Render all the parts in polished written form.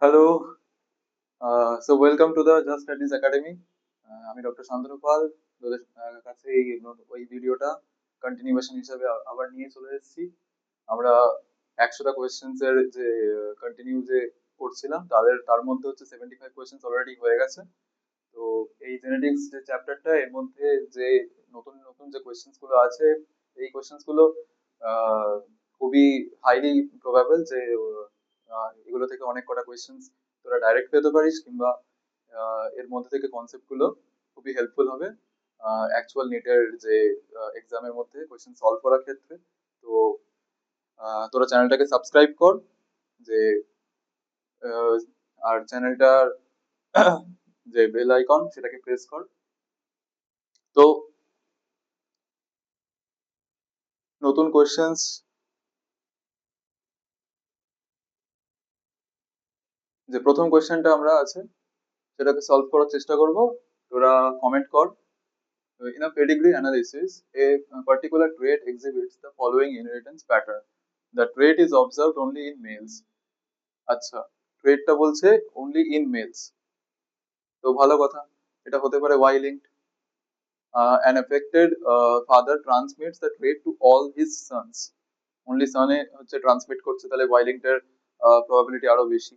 Hello, so welcome to the just studies academy. আমি doctor Shantanu পাল। তোদের কাছে ওই ভিডিওটা কন্টিনিউয়েশন হিসাবে আবার নিয়ে চলে এসেছি। আমরা 100টা কোয়েশ্চেন্স এর যে কন্টিনিউ যে করছিলাম তার মধ্যে হচ্ছে 75 কোয়েশ্চেন্স অলরেডি হয়ে গেছে। তো এই জেনেটিক্স যে চ্যাপ্টারটা এর মধ্যে যে নতুন নতুন যে কোয়েশ্চেন্স গুলো আছে, এই কোয়েশ্চেন্স গুলো আহ, খুবই হাইলি প্রবাবল যে এগুলো থেকে অনেক কটা কোয়েশ্চেন্স তোরা ডাইরেক্ট পেতে পারিস, কিংবা এর মধ্যে থেকে কনসেপ্ট গুলো খুবই হেল্পফুল হবে অ্যাকচুয়াল নেটের যে এক্সামের মধ্যে কোয়েশ্চেন সলভ করার ক্ষেত্রে। তো তোরা চ্যানেলটাকে সাবস্ক্রাইব কর, যে আহ, আর চ্যানেলটার যে বেল আইকন সেটাকে প্রেস কর। তো নতুন কোয়েশ্চেন্স, যে প্রথম কোয়েশ্চেনটা আমরা আছে সেটাকে সলভ করার চেষ্টা করব। তোরা কমেন্ট কর। In a pedigree analysis, a particular trait exhibits the following inheritance pattern. The trait is observed only in males. আচ্ছা, ট্রেটটা বলছে only in males, তো ভালো কথা। এটা হতে পারে Y linked. An affected father transmits the trait to all his sons. Only son এ হচ্ছে transmit করছে, তাহলে Y linked এর প্রবাবিলিটি আরো বেশি।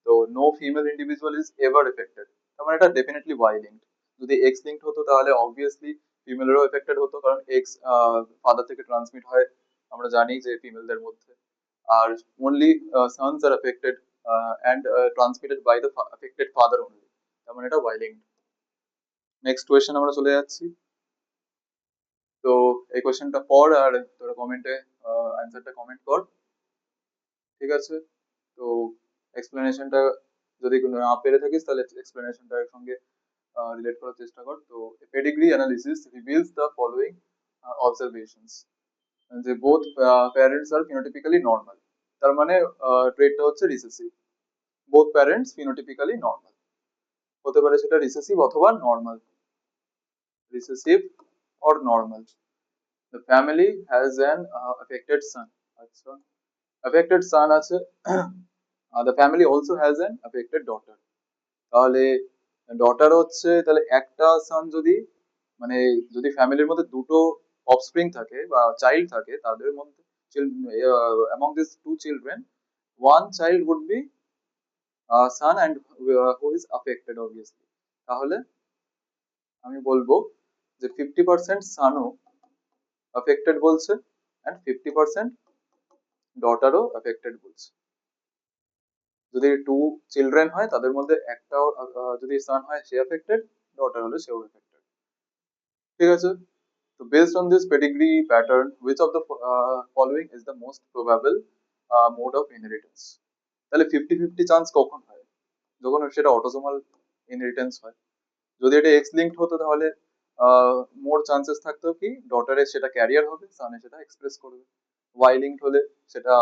তো no female individual is ever affected, তার মানে এটা ডেফিনেটলি Y linked। যদি X linked হতো তাহলে অবভিয়াসলি ফিমেলেরও এফেক্টেড হতো, কারণ এক্স ফাদার থেকে ট্রান্সমিট হয় আমরা জানি যে ফিমেলদের মধ্যে। আর only sons are affected and transmitted by the affected father only, তার মানে এটা Y linked। নেক্সট কোয়েশ্চেন আমরা চলে যাচ্ছি। তো এই কোয়েশ্চেনটা পড় আর তোরা কমেন্টে অ্যান্সারটা কমেন্ট কর, ঠিক আছে? তো এক্সপ্লেনেশনটা যদি না পেরে থাকিস তাহলে এক্সপ্লেনেশনটার সঙ্গে রিলেট করার চেষ্টা কর। তো pedigree analysis reveals the following observations, যে both parents are phenotypically normal, তার মানে ট্রেটটা হচ্ছে রিসেসিভ। বোথ প্যারেন্টস ফিনোটিপিক্যালি নর্মাল, হতে পারে সেটা রিসেসিভ অথবা normal, recessive or normal. The family has an affected son. আচ্ছা, affected son আছে। The family also has an affected daughter. তাহলে ডটার হচ্ছে, তাহলে একটা সান যদি, মানে যদি ফ্যামিলির মধ্যে দুটো অফস্প্রিং থাকে বা চাইল্ড থাকে, তাদের মধ্যে among these two children one child would be son and who is affected obviously। তাহলে আমি বলবো যে 50% সানও affected বলছে and 50% ডটারও affected বলছে। যদি টু চিলড্রেন হয় তাদের মধ্যে একটাও যদি সান হয় সে affected, ডটার হলে সেও affected, ঠিক আছে? So based on this pedigree pattern, which of the following is the most probable mode of inheritance? তাহলে 50-50 চান্স কখন হয়? যখন সেটা অটোসোমাল ইনহেরিটেন্স হয়। যদি এটা এক্স লিঙ্কড হতো তাহলে মোর চান্সেস থাকতো কি ডটারে সেটা ক্যারিয়ার হবে, সানে সেটা এক্সপ্রেস করবে। ওয়াই লিঙ্কড হলে সেটা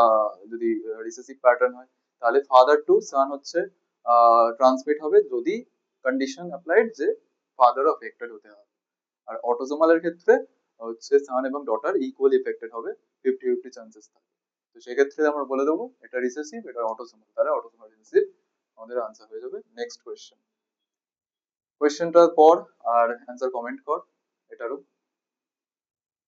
যদি রিসেসিভ প্যাটার্ন হয় তাহলে ফাদার টু সান হচ্ছে ট্রান্সমিট হবে, যদি কন্ডিশন অ্যাপ্লাইড যে ফাদারও এফেক্টেড হতে হবে। আর অটোজোমালের ক্ষেত্রে হচ্ছে সান এবং ডটার ইকুয়ালি এফেক্টেড হবে, 50-50 চান্সেস থাকে। তো সেক্ষেত্রে আমরা বলে দেবো এটা রিসেসিভ, এটা অটোজোমাল, তাহলে অটোজোমাল রিসেসিভ আমাদের আনসার হয়ে যাবে। নেক্সট কোয়েশ্চেন, কোয়েশ্চেনটার পর আর অ্যান্সার কমেন্ট কর এটারও।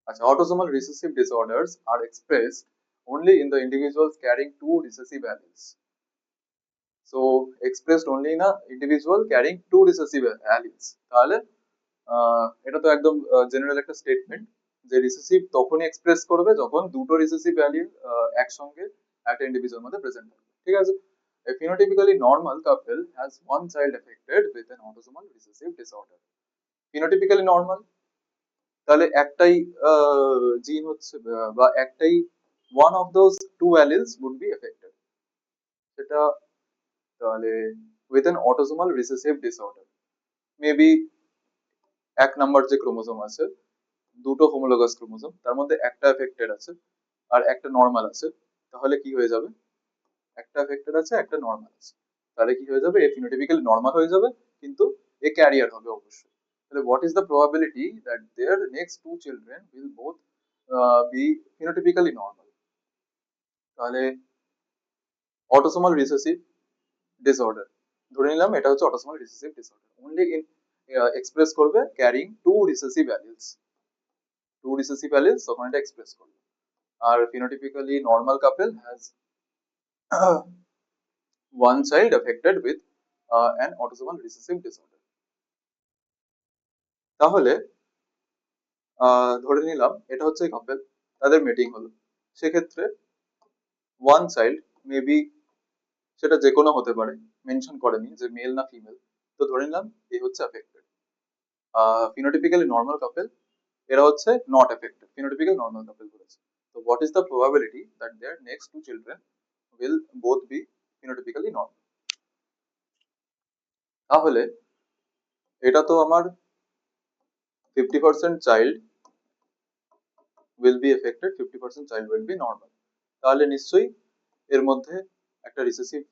আচ্ছা, autosomal recessive disorders are expressed only in the individuals carrying two recessive alleles. So expressed only in a individual carrying two recessive alleles, তাহলে এটা তো একদম জেনারেল একটা স্টেটমেন্ট যে রিসেসিভ তখনই এক্সপ্রেস করবে যখন দুটো রিসেসিভ অ্যালিল একসঙ্গে একটা ইন্ডিভিজুয়াল মধ্যে প্রেজেন্ট হবে, ঠিক আছে? A phenotypically normal couple has one child affected with an autosomal recessive disorder. Phenotypically normal, তাহলে একটাই জিন হচ্ছে বা একটাই one of those two alleles would be affected, সেটা তাহলে with an autosomal recessive disorder, maybe এক নাম্বার যে ক্রোমোজোম আছে, দুটো হোমোলোগাস ক্রোমোজোম, তার মধ্যে একটা এফেক্টেড আছে আর একটা নর্মাল আছে, তাহলে কি হয়ে যাবে? একটা এফেক্টেড আছে একটা নর্মাল আছে, তাহলে কি হয়ে যাবে? এ ফিনোটিপিক্যালি নর্মাল হয়ে যাবে, কিন্তু এ ক্যারিয়ার হবে অবশ্যই। তাহলে what is the probability that their next two children will both be phenotypically normal? তাহলে অটোসোমাল রিসেসিভ ডিসঅর্ডার, ধরে নিলাম এটা হচ্ছে autosomal recessive disorder, only in express করবে ক্যারিং টু রিসেসিভ অ্যালিলস, তখন এটা এক্সপ্রেস করবে। আর phenotypically normal couple has one child affected with an autosomal recessive disorder। তাহলে ধরে নিলাম এটা হচ্ছে কাপল, তাদের মিটিং হলো, সেক্ষেত্রে ওয়ান চাইল্ড মেবি, সেটা যে কোনো হতে পারে, মেনশন করেনি যে মেল না ফিমেল, তো ধরে নিলাম এই হচ্ছে অ্যাফেক্টেড। ফিনোটিপিক্যালি নর্মাল কাপল এরা হচ্ছে not affected, phenotypical normal couple বলেছে। তো what is the probability that their next two children will both be phenotypically normal? তাহলে এটা তো আমার 50% child will be affected, 50% child will be normal, তাহলে নিশ্চয়ই এর মধ্যে একটা রিসেসিভ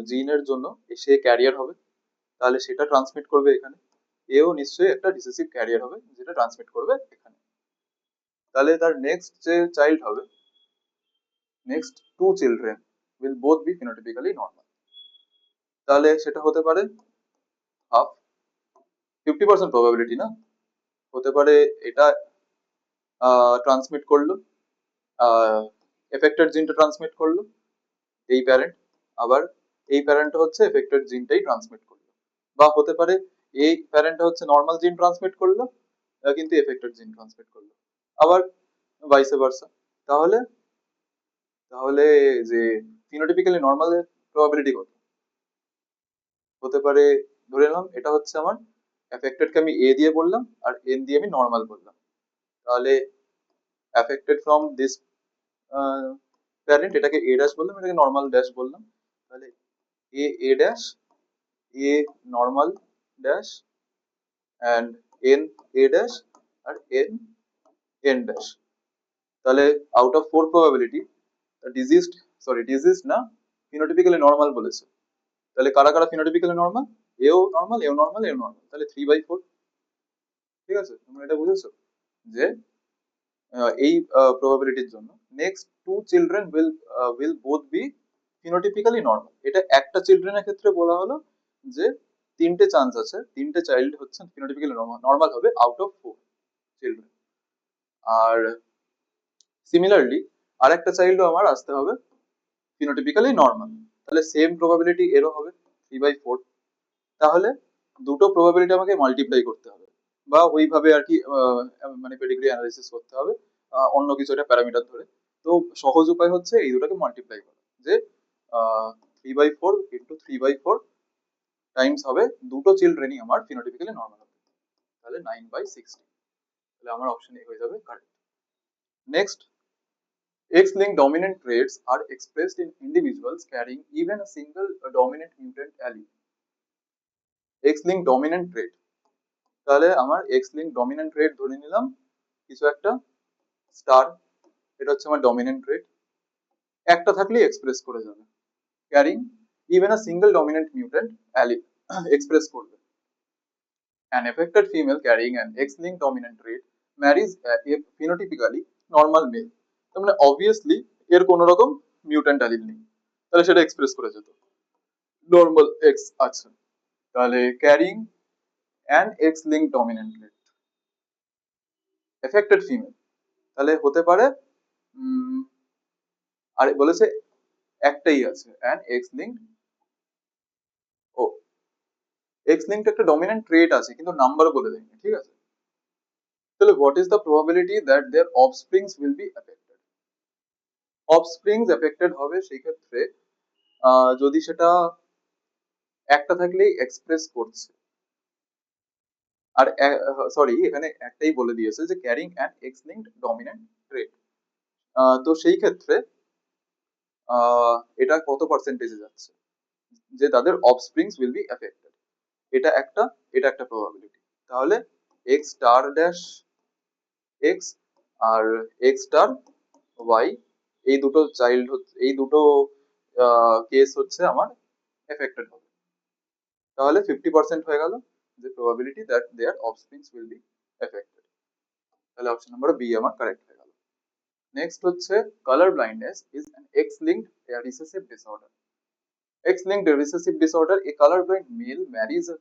জিনের জন্য সে ক্যারিয়ার হবে, তাহলে সেটা ট্রান্সমিট করবে এখানে, এও নিশ্চয়ই একটা রিসেসিভ ক্যারিয়ার হবে যেটা ট্রান্সমিট করবে এখানে। তাহলে তার নেক্সট যে চাইল্ড হবে, next two children will both be phenotypically normal, তাহলে সেটা হতে পারে হাফ, 50% প্রবাবিলিটি না, হতে পারে এটা ট্রান্সমিট করলো, এফেক্টেড জিনটা ট্রান্সমিট করলো এই প্যারেন্ট, আবার এই প্যারেন্টটা হচ্ছে এফেক্টেড জিনটাই ট্রান্সমিট করলো, বা হতে পারে এই প্যারেন্টটা হচ্ছে নর্মাল জিন ট্রান্সমিট করলো কিন্তু এফেক্টেড জিন ট্রান্সমিট করলো, আবার ভাইসে ভার্সা। তাহলে তাহলে যে ফিনোটিপিক্যালি নর্মালের প্রবাবিলিটি কত হতে পারে? ধরে নিলাম এটা হচ্ছে আমার এফেক্টেডকে আমি এ দিয়ে বললাম আর এন দিয়ে আমি নর্মাল বললাম, তাহলে এফেক্টেড ফ্রম দিস প্যারেন্ট, এটাকে এ ড্যাশ বললাম, এটাকে নর্মাল ড্যাশ বললাম, তাহলে A dash, A normal dash, and N A dash, আর এন এন ড্যাশ। তাহলে out of 4 probability diseased, disease না, ফিনোটিপিক্যালি নর্মাল বলেছে, তাহলে কারা কারা ফিনোটিপিক্যালি নর্মাল? এও নর্মাল, এও নর্মাল, এও নর্মাল, তাহলে 3/4। ঠিক আছে, তোমরা এটা বুঝেছো যে এই প্রবাবিলিটির জন্য next two children will both be phenotypically normal, এটা একটা চিলড্রেনের ক্ষেত্রে বলা হলো যে তিনটে চান্স আছে, তিনটে চাইল্ড হচ্ছে ফিনোটিপিক্যালি নর্মাল হবে আউট অফ 4 চিলড্রেন। আর সিমিলারলি আরেকটা চাইল্ডও আমার আসতে হবে ফিনোটিপিক্যালি নর্মাল, তাহলে সেম প্রবাবিলিটি এরও হবে 3/4। তাহলে দুটো প্রবাবিলিটি আমাকে মাল্টিপ্লাই করতে হবে, বা ওইভাবে আর কি মানে পেডিগ্রি অ্যানালাইসিস করতে হবে অন্য কিছু একটা প্যারামিটার ধরে। তো সহজ উপায় হচ্ছে এই দুটোকে মাল্টিপ্লাই করা, যে 3/4 ইন্টু 3/4 টাইমস হবে দুটো চিলড্রেনই আমার ফিনোটিপিক্যালি নর্মাল হবে, তাহলে 9/60, তাহলে আমার অপশন এ হয়ে যাবে correct. Next, X-linked dominant traits are expressed in individuals carrying even a single dominant mutant allele. X-linked dominant trait, তাহলে আমার X-linked dominant trait ধরে নিলাম কিছু একটা স্টার, এটা হচ্ছে আমার ডমিনেন্ট ট্রেট, একটা থাকলেই এক্সপ্রেস করে যাবে, carrying even a single dominant mutant allele express করবে। An affected female carrying an X-linked dominant trait marries a phenotypically normal male, তার মানে অবভিয়াসলি এর কোন রকম মিউট্যান্ট অ্যালিল নেই, তাহলে সেটা এক্সপ্রেস করে যেত, নর্মাল এক্স আছে, তাহলে carrying an X link dominant trait, affected female, তাহলে হতে পারে আর বলেছে একটাই আছে অ্যান এক্স লিঙ্ক, ও এক্স লিঙ্ক একটা ডমিনেন্ট ট্রেট আছে কিন্তু নাম্বার বলে দেয়নি, ঠিক আছে। তাহলে what is the probability that their offsprings will be affected? Offsprings affected হবে সেই ক্ষেত্রে যদি সেটা একটা থাকলেই এক্সপ্রেস করছে, আর এখানে একটাই বলে দিয়েছে যে carrying an X linked dominant trait, তো সেই ক্ষেত্রে এটা কত পার্সেন্টেজে যাচ্ছে যে তাদের অফস্প্রিংস উইল বি এফেক্টেড, এটা একটা প্রবাবিলিটি। তাহলে এক্স স্টার ড্যাশ এক্স আর এক্স স্টার ওয়াই, এই দুটো চাইল্ড এই দুটো কেস হচ্ছে আমার এফেক্টেড হবে, তাহলে 50% হয়ে গেল যে probability that their offsprings will be affected, তাহলে অপশন নাম্বার বি আমার কারেক্ট হয়ে গেল। নেক্সট হচ্ছে colour blindness is an X linked recessive disorder. X-linked recessive disorder, a colorblind male marries a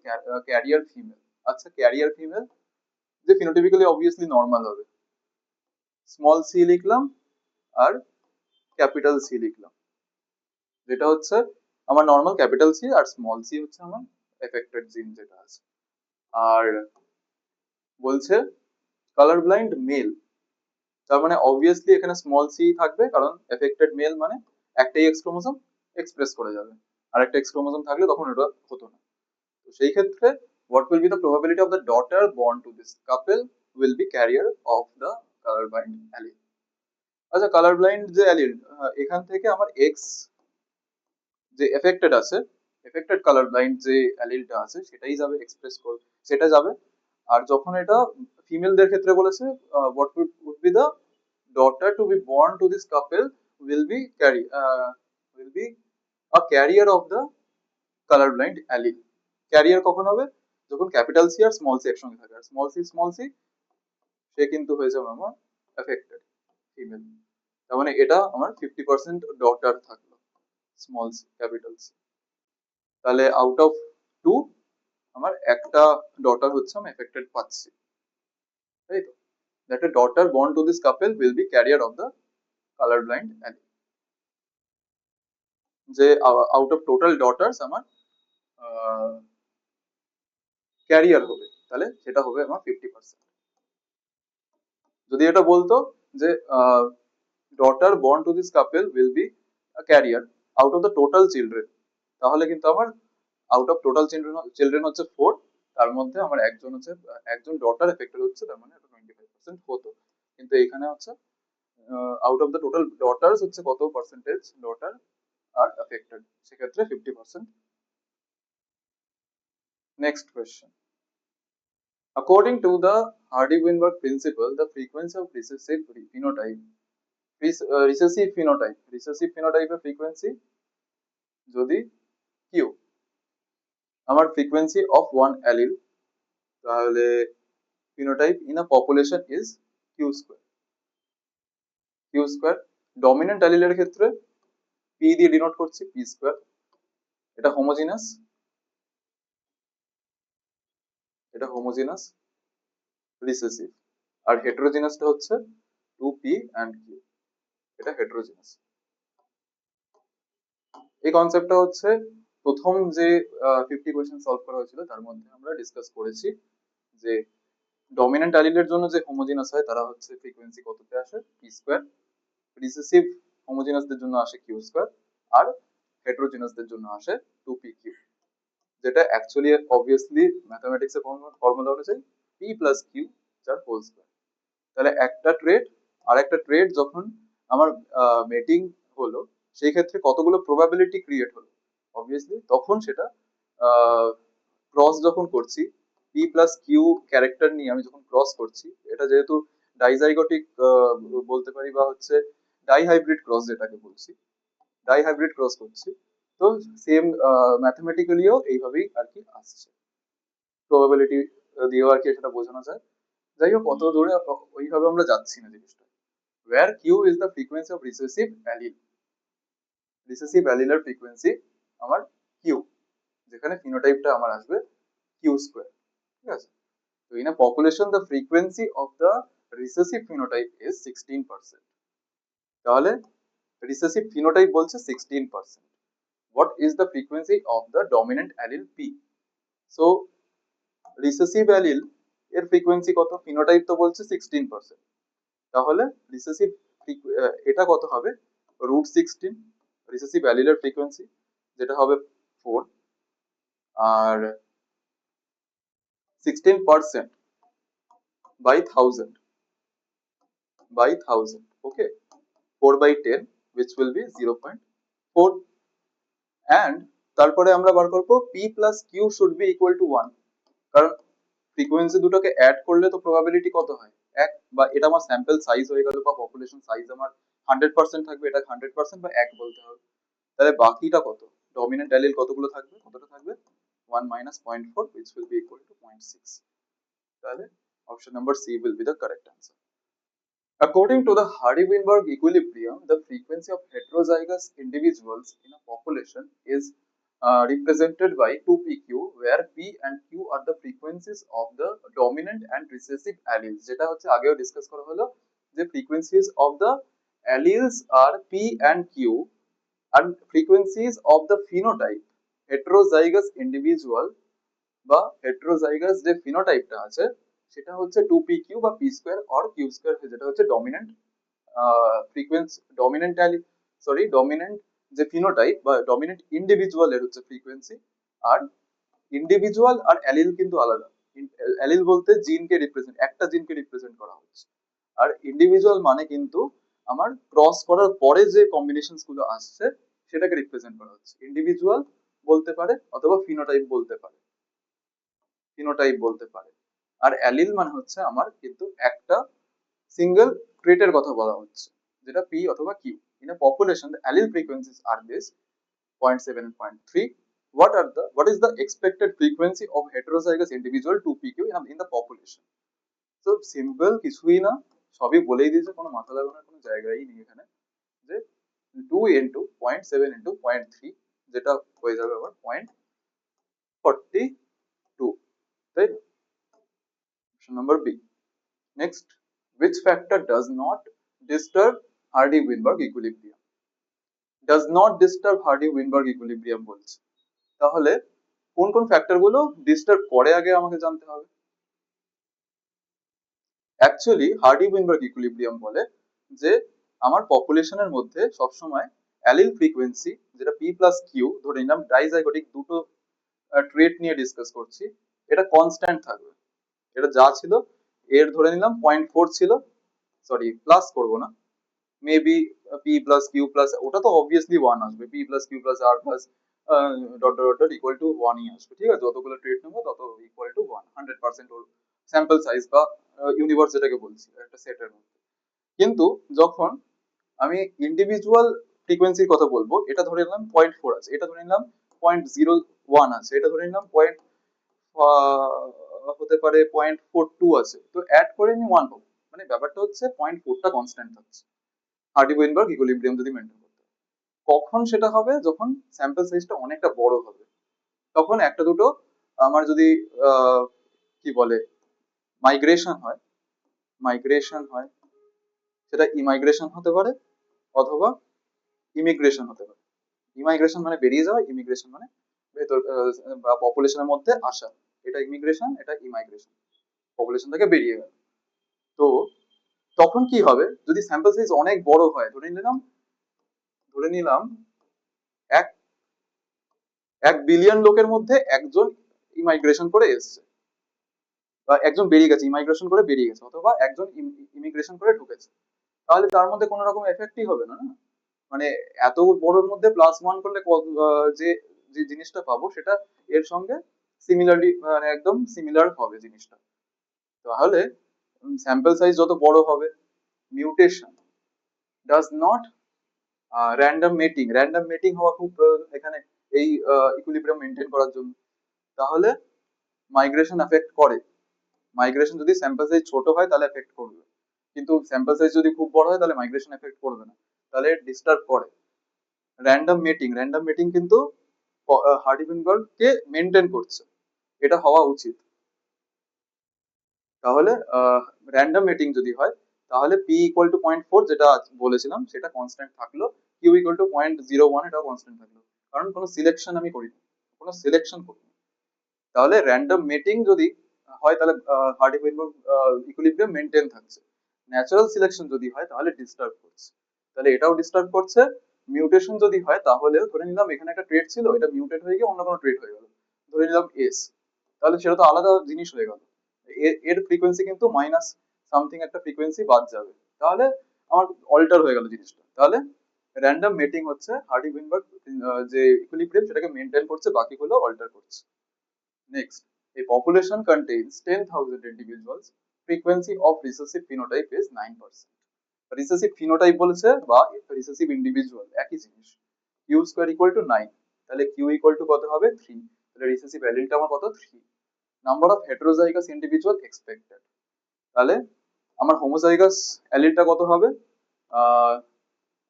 carrier female. আচ্ছা, carrier female যে phenotypically obviously normal হবে, small C লিখলাম আর capital C লিখলাম, যেটা হচ্ছে আমার নর্মাল ক্যাপিটাল সি, আর small C হচ্ছে আমার এফেক্টেড জিন যেটা আছে। আর বলছে কালার ব্লাইন্ড মেল, তার মানে অবভিয়াসলি এখানে স্মল সি থাকবে, কারণ এফেক্টেড মেল মানে একটাই এক্স ক্রোমোসোম এক্সপ্রেস করে যাবে, আর একটা এক্স ক্রোমোসোম থাকলে তখন এটা হতো না। তো সেই ক্ষেত্রে what will be the probability of the daughter born to this couple will be carrier of the colorblind allele? আচ্ছা, কালার ব্লাইন্ড যে অ্যালিল, এখান থেকে আমার এক্স যে এফেক্টেড আছে, এফেক্টেড কালার ব্লাইন্ড যে অ্যালিলটা আছে সেটাই যাবে এক্সপ্রেস করবে, সেটা যাবে। আর যখন এটা ফিমেলদের ক্ষেত্রে বলেছে, what would be the daughter to be born to this couple will be a carrier of the color blind allele. Career কখন হবে? যখন ক্যাপিটাল সি আর স্মল সি একসঙ্গে থাকে, আর স্মল সি সে কিন্তু হয়ে যাবে আমার এফেক্টেড ফিমেল। তার মানে এটা আমার 50% ডটার থাকলো স্মল সি ক্যাপিটাল সি, তাহলে আউট অফ 2 আমার একটা ডটার হচ্ছে আমি এফেক্টেড পাচ্ছি, তাই তো? that a daughter born to this couple will be carrier of the color blind allele, যে আউট অফ টোটাল ডটার্স আমার ক্যারিয়ার হবে, তাহলে সেটা হবে আমার 50%। যদি এটা বলতো যে daughter born to this couple will be career out of the total children, তাহলে কিন্তু আমার আউট অফ টোটাল চিলড্রেন হচ্ছে 4, তার মধ্যে আমার একজন ডটার এফেক্টেড হচ্ছে, তার মানে 25% হতো। কিন্তু এখানে হচ্ছে out of the total daughters হচ্ছে কত পার্সেন্টেজ ডটার আর এফেক্টেড, সেক্ষেত্রে 50%। Next question, according to the Hardy-Weinberg principle, the frequency of recessive phenotype recessive phenotype এর frequency যদি q, আমার frequency of one allele, তাহলে phenotype in a population is q square। dominant allele এর ক্ষেত্রে p দিয়ে denote করছি p square, এটা homogeneous recessive, আর হেটেরোজিনাসটা হচ্ছে 2p and q, এটা হেটেরোজিনাস। এই কনসেপ্টটা হচ্ছে প্রথম যে 50 কোয়েশ্চেন সলভ করা হয়েছিল তার মধ্যে আমরা ডিসকাস করেছি, যে ডমিনেন্ট অ্যালিলের জন্য যে হোমোজিনাস হয় তারা হচ্ছে ফ্রিকোয়েন্সি কততে আসে p স্কয়ার, রিসেসিভ হোমোজিনাসদের জন্য আসে q স্কয়ার, আর হেটেরোজিনাসদের জন্য আসে 2pq, যেটা অ্যাকচুয়ালি অবভিয়াসলি ম্যাথমেটিক্সের ফর্মুলা অনুযায়ী p প্লাস q যার হোল স্কয়ার। তাহলে একটা ট্রেড আর একটা ট্রেড যখন আমার মেটিং হলো, সেই ক্ষেত্রে কতগুলো প্রবাবিলিটি ক্রিয়েট হলো, অবভিয়াসলি তখন সেটা ক্রস যখন করছি p প্লাস কিউ ক্যারেক্টার নিয়ে আমি যখন ক্রস করছি, এটা যেহেতু ডাইজাইগোটিক বলতে পারি, বা হচ্ছে ডাইহাইব্রিড ক্রস যেটাকে বলছি, ডাইহাইব্রিড ক্রস করছি, তো সেম ম্যাথমেটিক্যালিও এইভাবেই আর কি আসছে, প্রবাবিলিটি দিয়েও আর কি সেটা বোঝানো যায়। যাই হোক, কত দূরে ওইভাবে আমরা যাচ্ছি না জিনিসটা। where q is the frequency of recessive allele, recessive allele এর frequency আমার q, যেখানে ফিনোটাইপটা আমার আসবে q স্কয়ার, ঠিক আছে? তো in a population the frequency of the recessive phenotype is 16%, তাহলে recessive phenotype বলছে 16%, what is the frequency of the dominant allele p? so recessive allele এর frequency কত, ফিনোটাইপ তো বলছে 16%, তাহলে রিসেসিভ এটা কত হবে √16 রিসেসিভ অ্যালিলের ফ্রিকোয়েন্সি, যেটা হবে 4, আর 16% by 1000 okay, 4/10 which will be 0.4, and তারপরে আমরা বার করব p plus q should be equal to 1, কারণ ফ্রিকোয়েন্সি দুটোকে অ্যাড করলে তো প্রবাবিলিটি কত হয় 1, বা এটা আমার স্যাম্পল সাইজ হয়ে গেল, বা পপুলেশন সাইজ আমার 100% থাকবে, এটা 100% বা 1 বলতে হবে। তাহলে বাকিটা কত, ডমিনেন্ট অ্যালিল কতগুলো থাকবে, কতটা থাকবে 1 minus 0.4 which will be equal to 0.6, তাহলে option number C will be the correct answer. According to the Hardy-Weinberg equilibrium, the frequency of heterozygous individuals in a population is represented by 2pq, where p and q are the frequencies of the dominant and recessive alleles. যেটা হচ্ছে আগেও discuss করা হলো যে frequencies of the alleles are p and q, and frequencies of the phenotype heterozygous individual বা heterozygous যে ফিনোটাইপটা আছে সেটা হচ্ছে 2pq বা p square or q square, যেটা হচ্ছে ডমিনেন্ট ফ্রিকোয়েন্সি, ডমিনেন্ট যে ফিনোটাইপ বা ডমিনেন্ট ইন্ডিভিজুয়াল এর হচ্ছে ফ্রিকোয়েন্সি। আর ইন্ডিভিজুয়াল আর অ্যালিল কিন্তু আলাদা। অ্যালিল বলতে জিনকে রিপ্রেজেন্ট, একটা জিনকে রিপ্রেজেন্ট করা হচ্ছে, আর ইন্ডিভিজুয়াল মানে কিন্তু আমার ক্রস করার পরে যে কম্বিনেশনস গুলো আসছে সেটাকে রিপ্রেজেন্ট করা হচ্ছে। ইন্ডিভিজুয়াল বলতে পারে অথবা ফিনোটাইপ বলতে পারে, আর অ্যালিল মানে হচ্ছে আমার কিন্তু একটা সিঙ্গেল ট্রেটের কথা বলা হচ্ছে, যেটা পি অথবা Q. In a population the allele frequencies are this 0.7 and 0.3. What is the expected frequency of heterozygous individual 2pq in the population? So simple, কিছুই না, সবই বলেই দিয়েছে, কোনো মাথা লাগানোর কোনো জায়গাই নেই এখানে। যে 2 into 0.7 into 0.3, যেটা হয়ে যাবে আবার 0.42, তাই? Option number B. Next, which factor does not disturb Hardy-Weinberg equilibrium? Does not disturb Hardy-Weinberg equilibrium বলছে, তাহলে কোন কোন ফ্যাক্টর গুলো ডিস্টার্ব করে আগে আমাকে জানতে হবে। অ্যাকচুয়ালি হার্ডি-ওয়েইনবার্গ ইকুইলিব্রিয়াম বলে যে আমার পপুলেশনের মধ্যে সবসময় অ্যালিল ফ্রিকোয়েন্সি, যেটা পি প্লাস কিউ ধরে নিলাম, ডাইজাইগোটিক দুটো ট্রেট নিয়ে ডিসকাস করছি, এটা কনস্ট্যান্ট থাকবে। এটা যা ছিল এর ধরে নিলাম 0.4 ছিল, সরি প্লাস করবো না, maybe P plus Q plus, ওটা তো অবভিয়াসলি 1 আসবে, পি প্লাস কিউ প্লাস আর plus dot dot dot equal to 1ই আসবে, ঠিক আছে? যতগুলো ট্রেড নেবো তত ইকুয়াল টু 1, 100% ওর স্যাম্পল সাইজ বা ইউনিভার্স যেটাকে বলছি একটা সেটের মধ্যে। কিন্তু যখন আমি ইন্ডিভিজুয়াল ফ্রিকোয়েন্সির কথা বলবো, এটা ধরে নিলাম 0.4 আছে, এটা ধরে নিলাম 0.01 আছে, এটা ধরে নিলাম হতে পারে 0.42 আছে, তো অ্যাড করে আমি 1 পাবো। মানে ব্যাপারটা হচ্ছে 0.4টা কনস্ট্যান্ট থাকছে হার্ডি-ওয়েইনবার্গ ইকুইলিব্রিয়াম যদি মেনটেন করতে। কখন সেটা হবে? যখন স্যাম্পল সাইজটা অনেকটা বড় হবে, তখন একটা দুটো আমার যদি কি বলে মাইগ্রেশন হয়, সেটা ইমাইগ্রেশন হতে পারে অথবা ইমিগ্রেশন হতে পারে। ইমাইগ্রেশন মানে বেরিয়ে যাওয়া, ইমিগ্রেশন মানে ভেতর বা পপুলেশনের মধ্যে আসা। এটা ইমিগ্রেশন, এটা ইমাইগ্রেশন, পপুলেশন থেকে বেরিয়ে গেল। তো তখন কি হবে? যদি স্যাম্পল সাইজ অনেক বড় হয়, ধরে নিলাম এক 1 বিলিয়ন লোকের মধ্যে একজন ইমাইগ্রেশন করে এসছে, বা একজন বেরিয়ে গেছে, ইমাইগ্রেশন করে বেরিয়ে গেছে, অথবা একজন ইমিগ্রেশন করে ঢুকেছে, তাহলে তার মধ্যে কোনো রকম এফেক্টই হবে না, না? মানে এত বড়র মধ্যে +1 করলে যে যে জিনিসটা পাবো সেটা এর সঙ্গে সিমিলারলি, মানে একদম সিমিলার হবে জিনিসটা। তাহলে স্যাম্পল সাইজ যত বড় হবে, মিউটেশন ডাজ নট, র্যান্ডম মেটিং হওয়া খুব প্রয়োজন এখানে এই ইকুইলিব্রিয়াম মেনটেন করার জন্য। তাহলে মাইগ্রেশন এফেক্ট করে, মাইগ্রেশন যদি স্যাম্পল সাইজ ছোট হয় তাহলে এফেক্ট করবে, কিন্তু স্যাম্পল সাইজ যদি খুব বড় হয় তাহলে মাইগ্রেশন এফেক্ট করবে না, তাহলে ডিস্টার্ব করে। র্যান্ডম মেটিং কিন্তু হার্ডি-ওয়েইনবার্গ কে মেনটেন করছে, এটা হওয়া উচিত। তাহলে র্যান্ডম মেটিং যদি হয় তাহলে p ইকুয়াল টু 0.4 যেটা বলেছিলাম সেটা কনস্ট্যান্ট থাকলো, q ইকুয়াল টু 0.01 এটাও কনস্ট্যান্ট থাকলো, কারণ কোনো সিলেকশন আমি করিনি, তাহলে র্যান্ডম মেটিং যদি হয় তাহলে হার্ডি-ওয়েইনবার্গ ইকুইলিব্রিয়াম মেনটেন থাকছে। ন্যাচারাল সিলেকশন যদি হয় তাহলে ডিস্টার্ব করছে, তাহলে এটাও ডিস্টার্ব করছে। মিউটেশন যদি হয় তাহলে ধরে নিলাম এখানে একটা ট্রেট ছিল, এটা মিউটেট হয়ে গিয়ে অন্য কোনো ট্রেট হয়ে গেল, ধরে নিলাম এস, তাহলে সেটা তো আলাদা জিনিস হয়ে গেল, এর ফ্রিকোয়েন্সি কিন্তু মাইনাস সামথিং একটা ফ্রিকোয়েন্সি বাদ যাবে, তাহলে আমার অল্টার হয়ে গেল জিনিসটা। তাহলে র্যান্ডম মেটিং হচ্ছে হার্ডি-ওয়েইনবার্গ যে ইকুইলিব্রিয়াম সেটাকে মেনটেন করছে, বাকিগুলো অল্টার করছে। Next, a population contains 10,000 individuals. Frequency of recessive phenotype is 9%. Recessive phenotype বলেছে বা recessive individual একই জিনিস। Q square equal to 9, তাহলে Q equal to কত হবে? 3, তাহলে recessive allele টা আমার কত? 3. Number of heterozygous individual expected, তাহলে আমার homozygous allele টা কত হবে?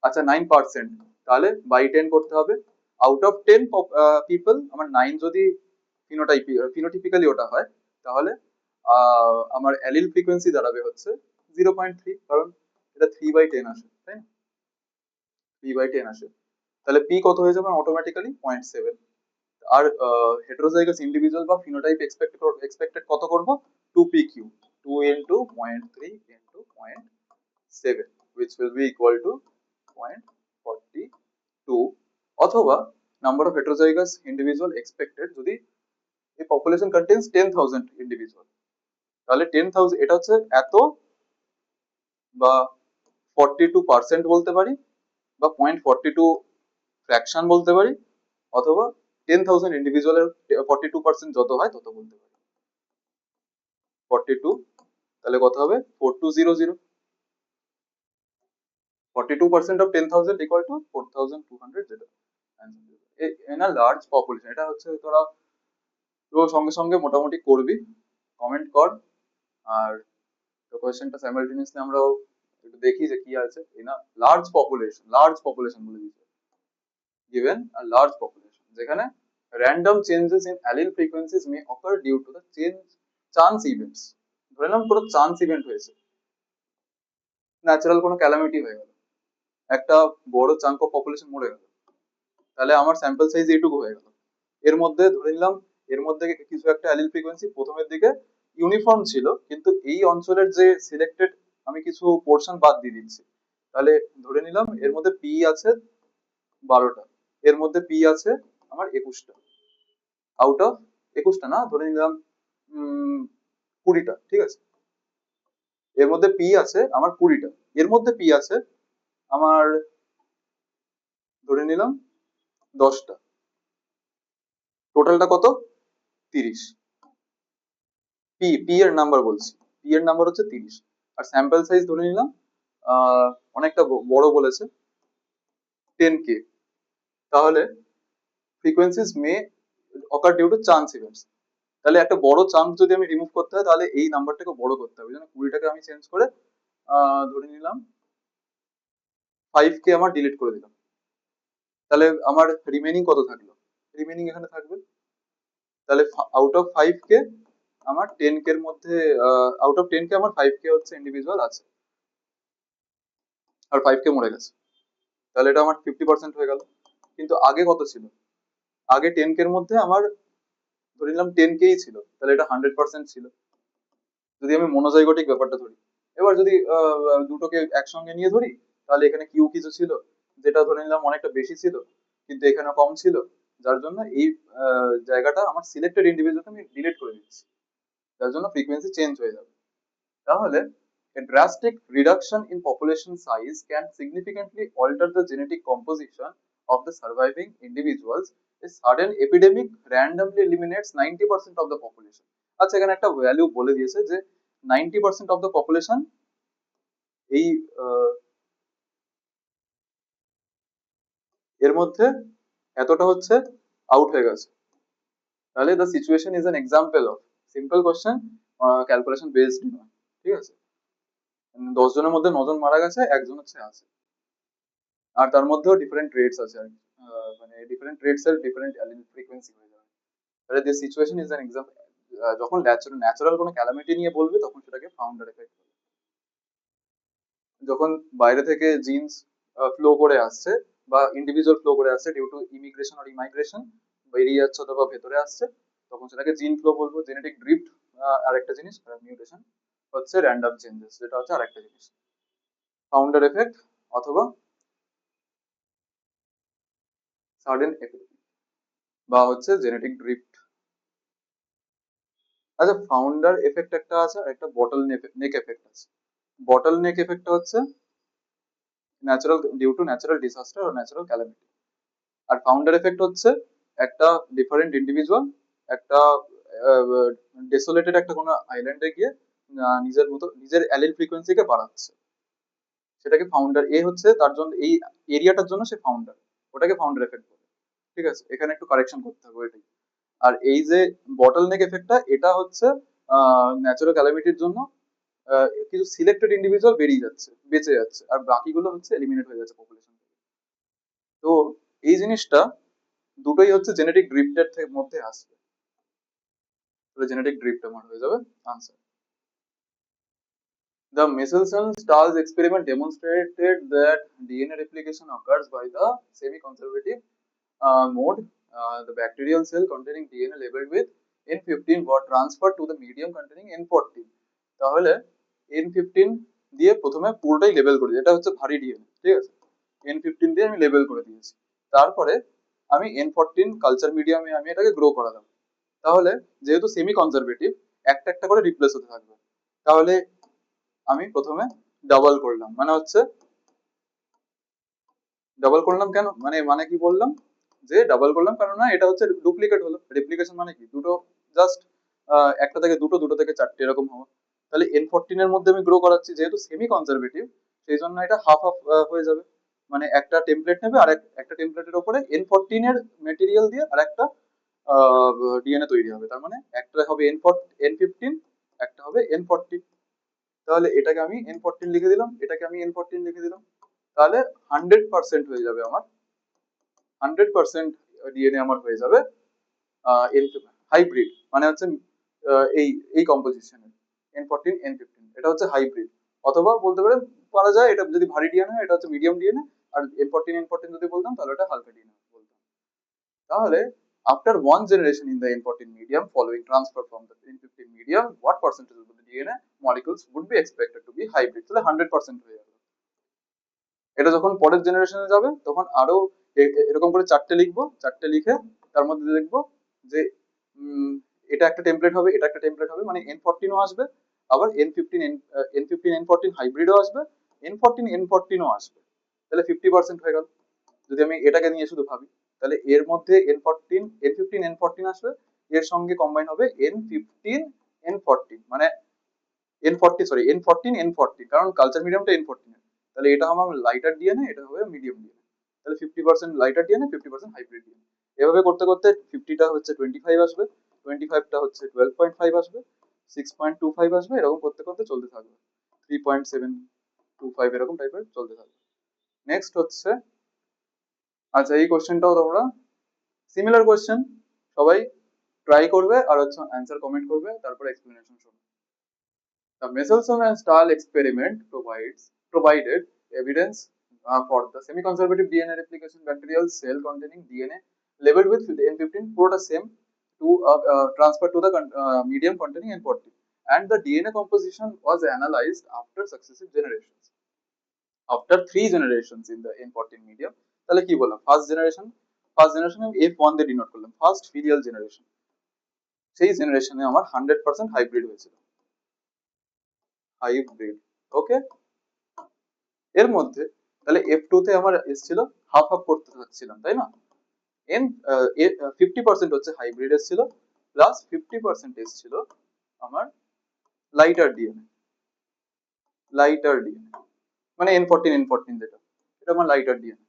আচ্ছা 9%, তাহলে by 10 করতে হবে। আউট অফ 10 পিপল আমার 9 যদি ফিনোটিপিক্যালি ওটা হয়, তাহলে আমার অ্যালিল ফ্রিকোয়েন্সি দাঁড়াবে হচ্ছে 0.3, কারণ এটা 3/10 আসে, তাই না? 3/10 আসে, তাহলে পি কত হয়ে যাবে অটোমেটিক্যালি 0.7। আর হেটেরোজাইগাস ইন্ডিভিজুয়াল বা ফিনোটাইপ এক্সপেক্টেড কত করব, 2pq, 2 into 0.3 into 0.7, which will be equal to 0.42, অথবা number of heterozygous individual expected যদি এই পপুলেশন কন্টেন্স 10,000 ইন্ডিভিজুয়াল, তাহলে 10,000 এটা হচ্ছে এত, বা 42% বলতে পারি, বা 0.42 ফ্র্যাকশন বলতে পারি, অথবা 10,000 ইন্ডিভিজুয়ালের 42% যত হয় তত বলতে পারি। 42, তাহলে কত হবে 4200, 42% of 10,000 equal to 4,200, যেটা in a large population। এটা হচ্ছে তোরা তো সঙ্গে সঙ্গে মোটামুটি করবি, কমেন্ট কর, আর কোয়েশ্চেনটা সাইমালটেনিয়াসলি আমরাও একটু দেখি যে কি আছে। ইন আ লার্জ পপুলেশন বলে দিচ্ছে, given a large population যেখানে random changes in allele frequencies may occur due to the chance events। ধরে নাম কোনো চান্স ইভেন্ট হয়েছে, ন্যাচারাল কোনো ক্যালামিটি হয়ে গেল, একটা বড় চাঙ্ক অফ পপুলেশন মরে গেল, তাহলে আমার স্যাম্পল সাইজ এইটুকু হয়ে গেল। এর মধ্যে ধরে নিলাম এর মধ্যে কিছু একটা অ্যালিল ফ্রিকোয়েন্সি প্রথমের দিকে ইউনিফর্ম ছিল, কিন্তু এই অঞ্চলের যে সিলেক্টেড আমি কিছু পোর্শন বাদ দিয়ে দিচ্ছি, তাহলে ধরে নিলাম এর মধ্যে পি আছে 12টা, এর মধ্যে পি আছে আমার 21টা, আউট অফ 21টা না, ধরে নিলাম 20টা, ঠিক আছে। এর মধ্যে পি আছে আমার 20টা, এর মধ্যে পি আছে আমার ধরে নিলাম 10টা, টোটালটা কত 30। পি এর নাম্বার বলছি, পি এর নাম্বার হচ্ছে 30, আর স্যাম্পল সাইজ ধরে নিলাম অনেকটা বড় বলেছে 10k, তাহলে frequencies may occur due to chance events. তাহলে একটা বড় চান্স যদি আমি রিমুভ করতে হয়, তাহলে এই নাম্বারটাকে বড় করতে হবে, যেন 20টাকে আমি চেঞ্জ করে ধরে নিলাম 5k আমার ডিলিট করে দিলাম, তাহলে আমার রিমেনিং কত থাকলো, রিমেনিং এখানে থাকবে, তাহলে আউট অফ 5k আমার 10k এর মধ্যে আউট অফ 10k আমার 5k হচ্ছে ইন্ডিভিজুয়াল আছে, আর 5k মরে গেছে, তাহলে এটা আমার 50% হয়ে গেল। কিন্তু আগে কত ছিল, আগে 10k এর মধ্যে আমার ধরে নিলাম 10kই ছিল, তাহলে এটা 100% ছিল, যদি আমি মনোজাইগোটিক ব্যাপারটা ধরি। এবার যদি দুটোকে একসঙ্গে নিয়ে ধরি, তাহলে এখানে কিউ কিছু ছিল যেটা ধরে নিলাম অনেকটা বেশি ছিল, কিন্তু এখানে কম ছিল, যার জন্য এই জায়গাটা আমার সিলেক্টেড ইন্ডিভিজুয়ালকে আমি ডিলিট করে দিচ্ছি, যার জন্য ফ্রিকোয়েন্সি চেঞ্জ হয়ে যাবে। তাহলে a drastic reduction in population size can significantly alter the genetic composition of the surviving individuals. A sudden epidemic randomly eliminates 90% of the population। আচ্ছা, এখানে একটা ভ্যালু বলে দিয়েছে যে 90% of the population এই এর মধ্যে এতটা হচ্ছে আউট হয়ে গেছে, তাহলে the situation is an example of simple question calculation based নয়, ঠিক আছে। 10 জনের মধ্যে 9 জন মারা গেছে, একজন হচ্ছে আছে, আর তার মধ্যেও ডিফারেন্ট রেটস আছে আর কি, মানে ডিফারেন্ট রেটস এর ডিফারেন্ট ফ্রিকোয়েন্সি হয়ে যাবে। তাহলে this situation is an example. যখন ন্যাচারাল কোনো ক্যালামিটি নিয়ে বলবে তখন সেটাকে ফাউন্ডার এফেক্ট বলে। যখন বাইরে থেকে জিনস ফ্লো করে আসছে বা ইন্ডিভিজুয়াল ফ্লো করে আসছে ডিউ টু ইমিগ্রেশন আর ইমাইগ্রেশন, বেরিয়ে যাচ্ছে অথবা ভেতরে আসছে, তখন সেটাকে জিন ফ্লো বলবো। জেনেটিক ড্রিফট আরেকটা জিনিস, মিউটেশন হচ্ছে র্যান্ডম চেঞ্জেস, যেটা হচ্ছে আরেকটা জিনিস, ফাউন্ডার এফেক্ট অথবা সাডেন এফেক্ট বা হচ্ছে জেনেটিক ড্রিফট। আচ্ছা, ফাউন্ডার এফেক্ট একটা আছে আর একটা বটল নেক এফেক্ট আছে। বটল নেক এফেক্টটা হচ্ছে natural due to natural disaster আর ন্যাচারাল ক্যালামিটি, আর ফাউন্ডার এফেক্ট হচ্ছে একটা ডিফারেন্ট ইন্ডিভিজুয়াল একটা ডেসোলেটেড একটা কোনো আইল্যান্ডে গিয়ে নিজের মতো নিজের অ্যালিল ফ্রিকোয়েন্সিকে বাড়াচ্ছে, সেটাকে ফাউন্ডার এ হচ্ছে, তার জন্য এই এরিয়াটার জন্য সে ফাউন্ডার, ওটাকে ফাউন্ডার এফেক্ট বলে, ঠিক আছে। এখানে একটু কারেকশন করতে হবে এটাই। আর এই যে বটল নেক এফেক্টটা, এটা হচ্ছে ন্যাচারাল ক্যালামিটির জন্য কিছু সিলেক্টেড ইন্ডিভিজুয়াল বেরিয়ে যাচ্ছে, বেঁচে যাচ্ছে, আর বাকিগুলো হচ্ছে এলিমিনেট হয়ে যাচ্ছে পপুলেশন থেকে। তো এই জিনিসটা দুটোই হচ্ছে জেনেটিক ড্রিফটের মধ্যে আসবে, তাহলে জেনেটিক ড্রিফট আমার হয়ে যাবে answer. The Michelson-Stahls experiment demonstrated that DNA replication occurs by the semi-conservative mode. The bacterial cell containing DNA labeled with N15 were transferred to the medium containing N14. তাহলে N15 দিয়ে প্রথমে পুরোটাই label করে, এটা হচ্ছে ভারী ডিএনএ, ঠিক আছে, N15 দিয়ে আমি লেবেল করে দিয়েছি। তারপরে আমি N14 কালচার মিডিয়ামে আমি এটাকে গ্রো করালাম। তাহলে যেহেতু সেমি কনজারভেটিভ, একটা একটা করে রিপ্লেস হতে থাকবে। তাহলে আমি প্রথমে ডাবল করলাম, মানে হচ্ছে ডাবল করলাম কেন, মানে কি বললাম, যে ডাবল করলাম কারণ না এটা হচ্ছে ডুপ্লিকেট হলো, রেপ্লিকেশন মানে কি দুটো জাস্ট একটা থেকে দুটো, দুটো থেকে চারটে এরকম হওয়া। তাহলে N14 এর মধ্যে আমি গ্রো করাচ্ছি, যেহেতু সেমি কনজারভেটিভ সেই জন্য এটা হাফ হাফ হয়ে যাবে, মানে একটা টেমপ্লেট নেবে আর একটা টেমপ্লেটের উপরে N14 এর মেটেরিয়াল দিয়ে আর একটা ডিএনএ তৈরি হবে, তার মানে একটা হবে N15, একটা হবে N14। তাহলে এটাকে আমি N14 লিখে দিলাম, এটাকে আমি N14 লিখে দিলাম, তাহলে 100% হয়ে যাবে আমার, 100% ডিএনএ আমার হয়ে যাবে হাইব্রিড, মানে হচ্ছে এই এই কম্পোজিশনের N14 N15, এটা হচ্ছে হাইব্রিড। অথবা বলতে পারে পারা যায় এটা যদি ভারী ডিএনএ এটা হচ্ছে মিডিয়াম ডিএনএ, আর N14 যদি বলতাম তাহলে এটা হালকা ডিএনএ বলতাম। তাহলে after one generation in the N14 medium following transfer from the N15 medium, what percentage of the DNA molecules would be expected to be hybrid? তাহলে 100% হয়ে যাবে। এটা যখন পরের জেনারেশনে যাবে তখন আরো এরকম করে চারটে লিখবো, চারটে লিখে তার মধ্যে দেখবো যে এটা একটা টেমপ্লেট হবে, এটা একটা টেমপ্লেট হবে, মানে N14ও আসবে, আবার N15 N14 হাইব্রিডও আসবে, N14 আসবে, তাহলে 50% হয়ে গেল। যদি আমি এটাকে নিয়ে শুধু ভাবি, তাহলে এর মধ্যে N15 N14 আসবে, এর সঙ্গে কম্বাইন হবে N15 N14, মানে N14 কারণ কালচার মিডিয়ামটা N14, তাহলে এটা হবে আমার লাইটার ডিএনএ, এটা হবে মিডিয়াম ডিএনএ, তাহলে 50% লাইটার ডিএনএ, 50% হাইব্রিড ডিএনএ। এভাবে করতে করতে 50টা হচ্ছে 25 আসবে, 25টা হচ্ছে 12.5 আসবে, 6.25 আসবে, এরকম করতে করতে চলতে থাকবে, 3.725 এরকম টাইপের চলতে থাকবে। নেক্সট হচ্ছে, আচ্ছা এই কোশ্চেনটাও তোমরা সিমিলার কোশ্চেন সবাই ট্রাই করবে আর হচ্ছে অ্যান্সার কমেন্ট করবে, তারপরে এক্সপ্লেনেশন শুনবে। The Michelson and Stahl experiment provided evidence for the semi-conservative DNA replication bacterial cell containing DNA labeled with N15 puroটা same to transfer to the medium containing N14, and the DNA composition was analyzed after successive generations. After 3 generations in the N14 medium, তাহলে কি বললাম first generation আমি F1 দিয়ে denote করলাম, first filial generation, সেই জেনারেশনে আমার 100% hybrid হয়েছিল, হাইব্রিড, ওকে। এর মধ্যে তাহলে F2 তে আমার এসেছিল হাফ হাফ করতে থাকছিলাম, তাই না, এন 50% হচ্ছে হাইব্রিড এসেছিল, প্লাস 50% এসেছিল আমার লাইটার ডিএনএ, মানে N14 যেটা, এটা আমার lighter DNA.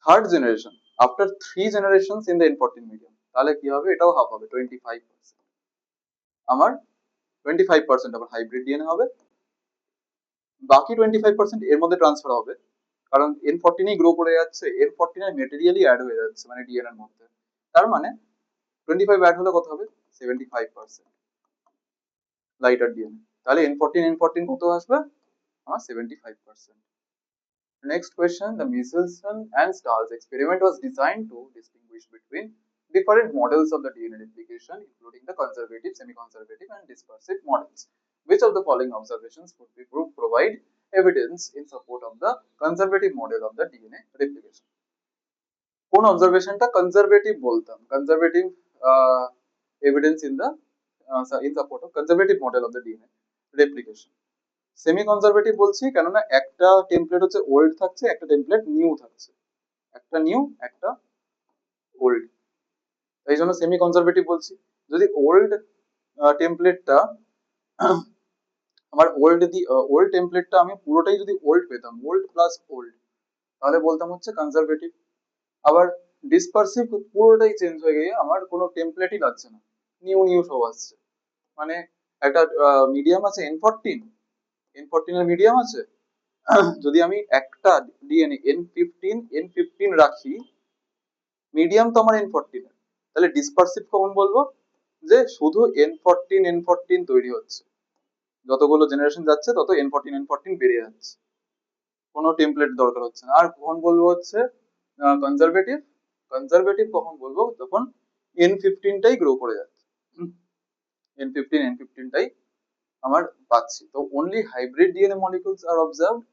Third generation, after 3 generations in the N14 medium, তাহলে কি হবে, এটাও হাফ হবে, 25%, আমার 25% আবার হাইব্রিড ডিএনএ হবে, বাকি 25% এর মধ্যে ট্রান্সফার হবে, কারণ N14 গ্রো করে যাচ্ছে, N14 এর মেটেরিয়ালই অ্যাড হয়ে যাচ্ছে মানে ডিএনএ এর মধ্যে, তার মানে 25 অ্যাড হলে কত হবে, 75% লাইটার ডিএনএ, তাহলে N14 কত আসবে আমার 75%। Next question, the Michelson and Stahl's experiment was designed to distinguish between different models of the DNA replication, including the conservative, semi-conservative, and dispersive models. Which of the following observations would be provide evidence in support of the conservative model of the DNA replication? কোন অবজারভেশনটা conservative বলতাম, conservative evidence in support of conservative model of the DNA replication? Semi conservative বলছি কেননা একটা template হচ্ছে old থাকছে, একটা template new থাকছে, একটা নিউ একটা ওল্ড, এই জন্য সেমি কনজারভেটিভ বলছি। যদি ওল্ড টেমপ্লেটটা আমার ওল্ড টেমপ্লেটটা আমি পুরোটাই যদি ওল্ড পেতাম, ওল্ড প্লাস ওল্ড, তাহলে বলতাম হচ্ছে কনজারভেটিভ। আবার ডিসপারসিভ পুরোটাই চেঞ্জ হয়ে গিয়ে আমার কোনো টেমপ্লেটই লাগছে না, নিউ সব আসছে, মানে একটা মিডিয়াম আছে N14 এর মিডিয়াম আছে, যদি আমি একটা ডিএনএ N15 রাখি, মিডিয়াম তো আমার N14 এর, তাহলে ডিসপারসিভ কখন বলবো? যে শুধু N14 তৈরি হচ্ছে, যতগুলো জেনারেশন যাচ্ছে তত N14 বেড়ে যাচ্ছে, কোনো টেমপ্লেট দরকার হচ্ছে না। আর কখন বলবো হচ্ছে কনজারভেটিভ? কনজারভেটিভ কখন বলবো? যখন N15টাই গ্রো করে যাচ্ছে, N15টাই আমার পাচ্ছি। তো only hybrid DNA molecules are observed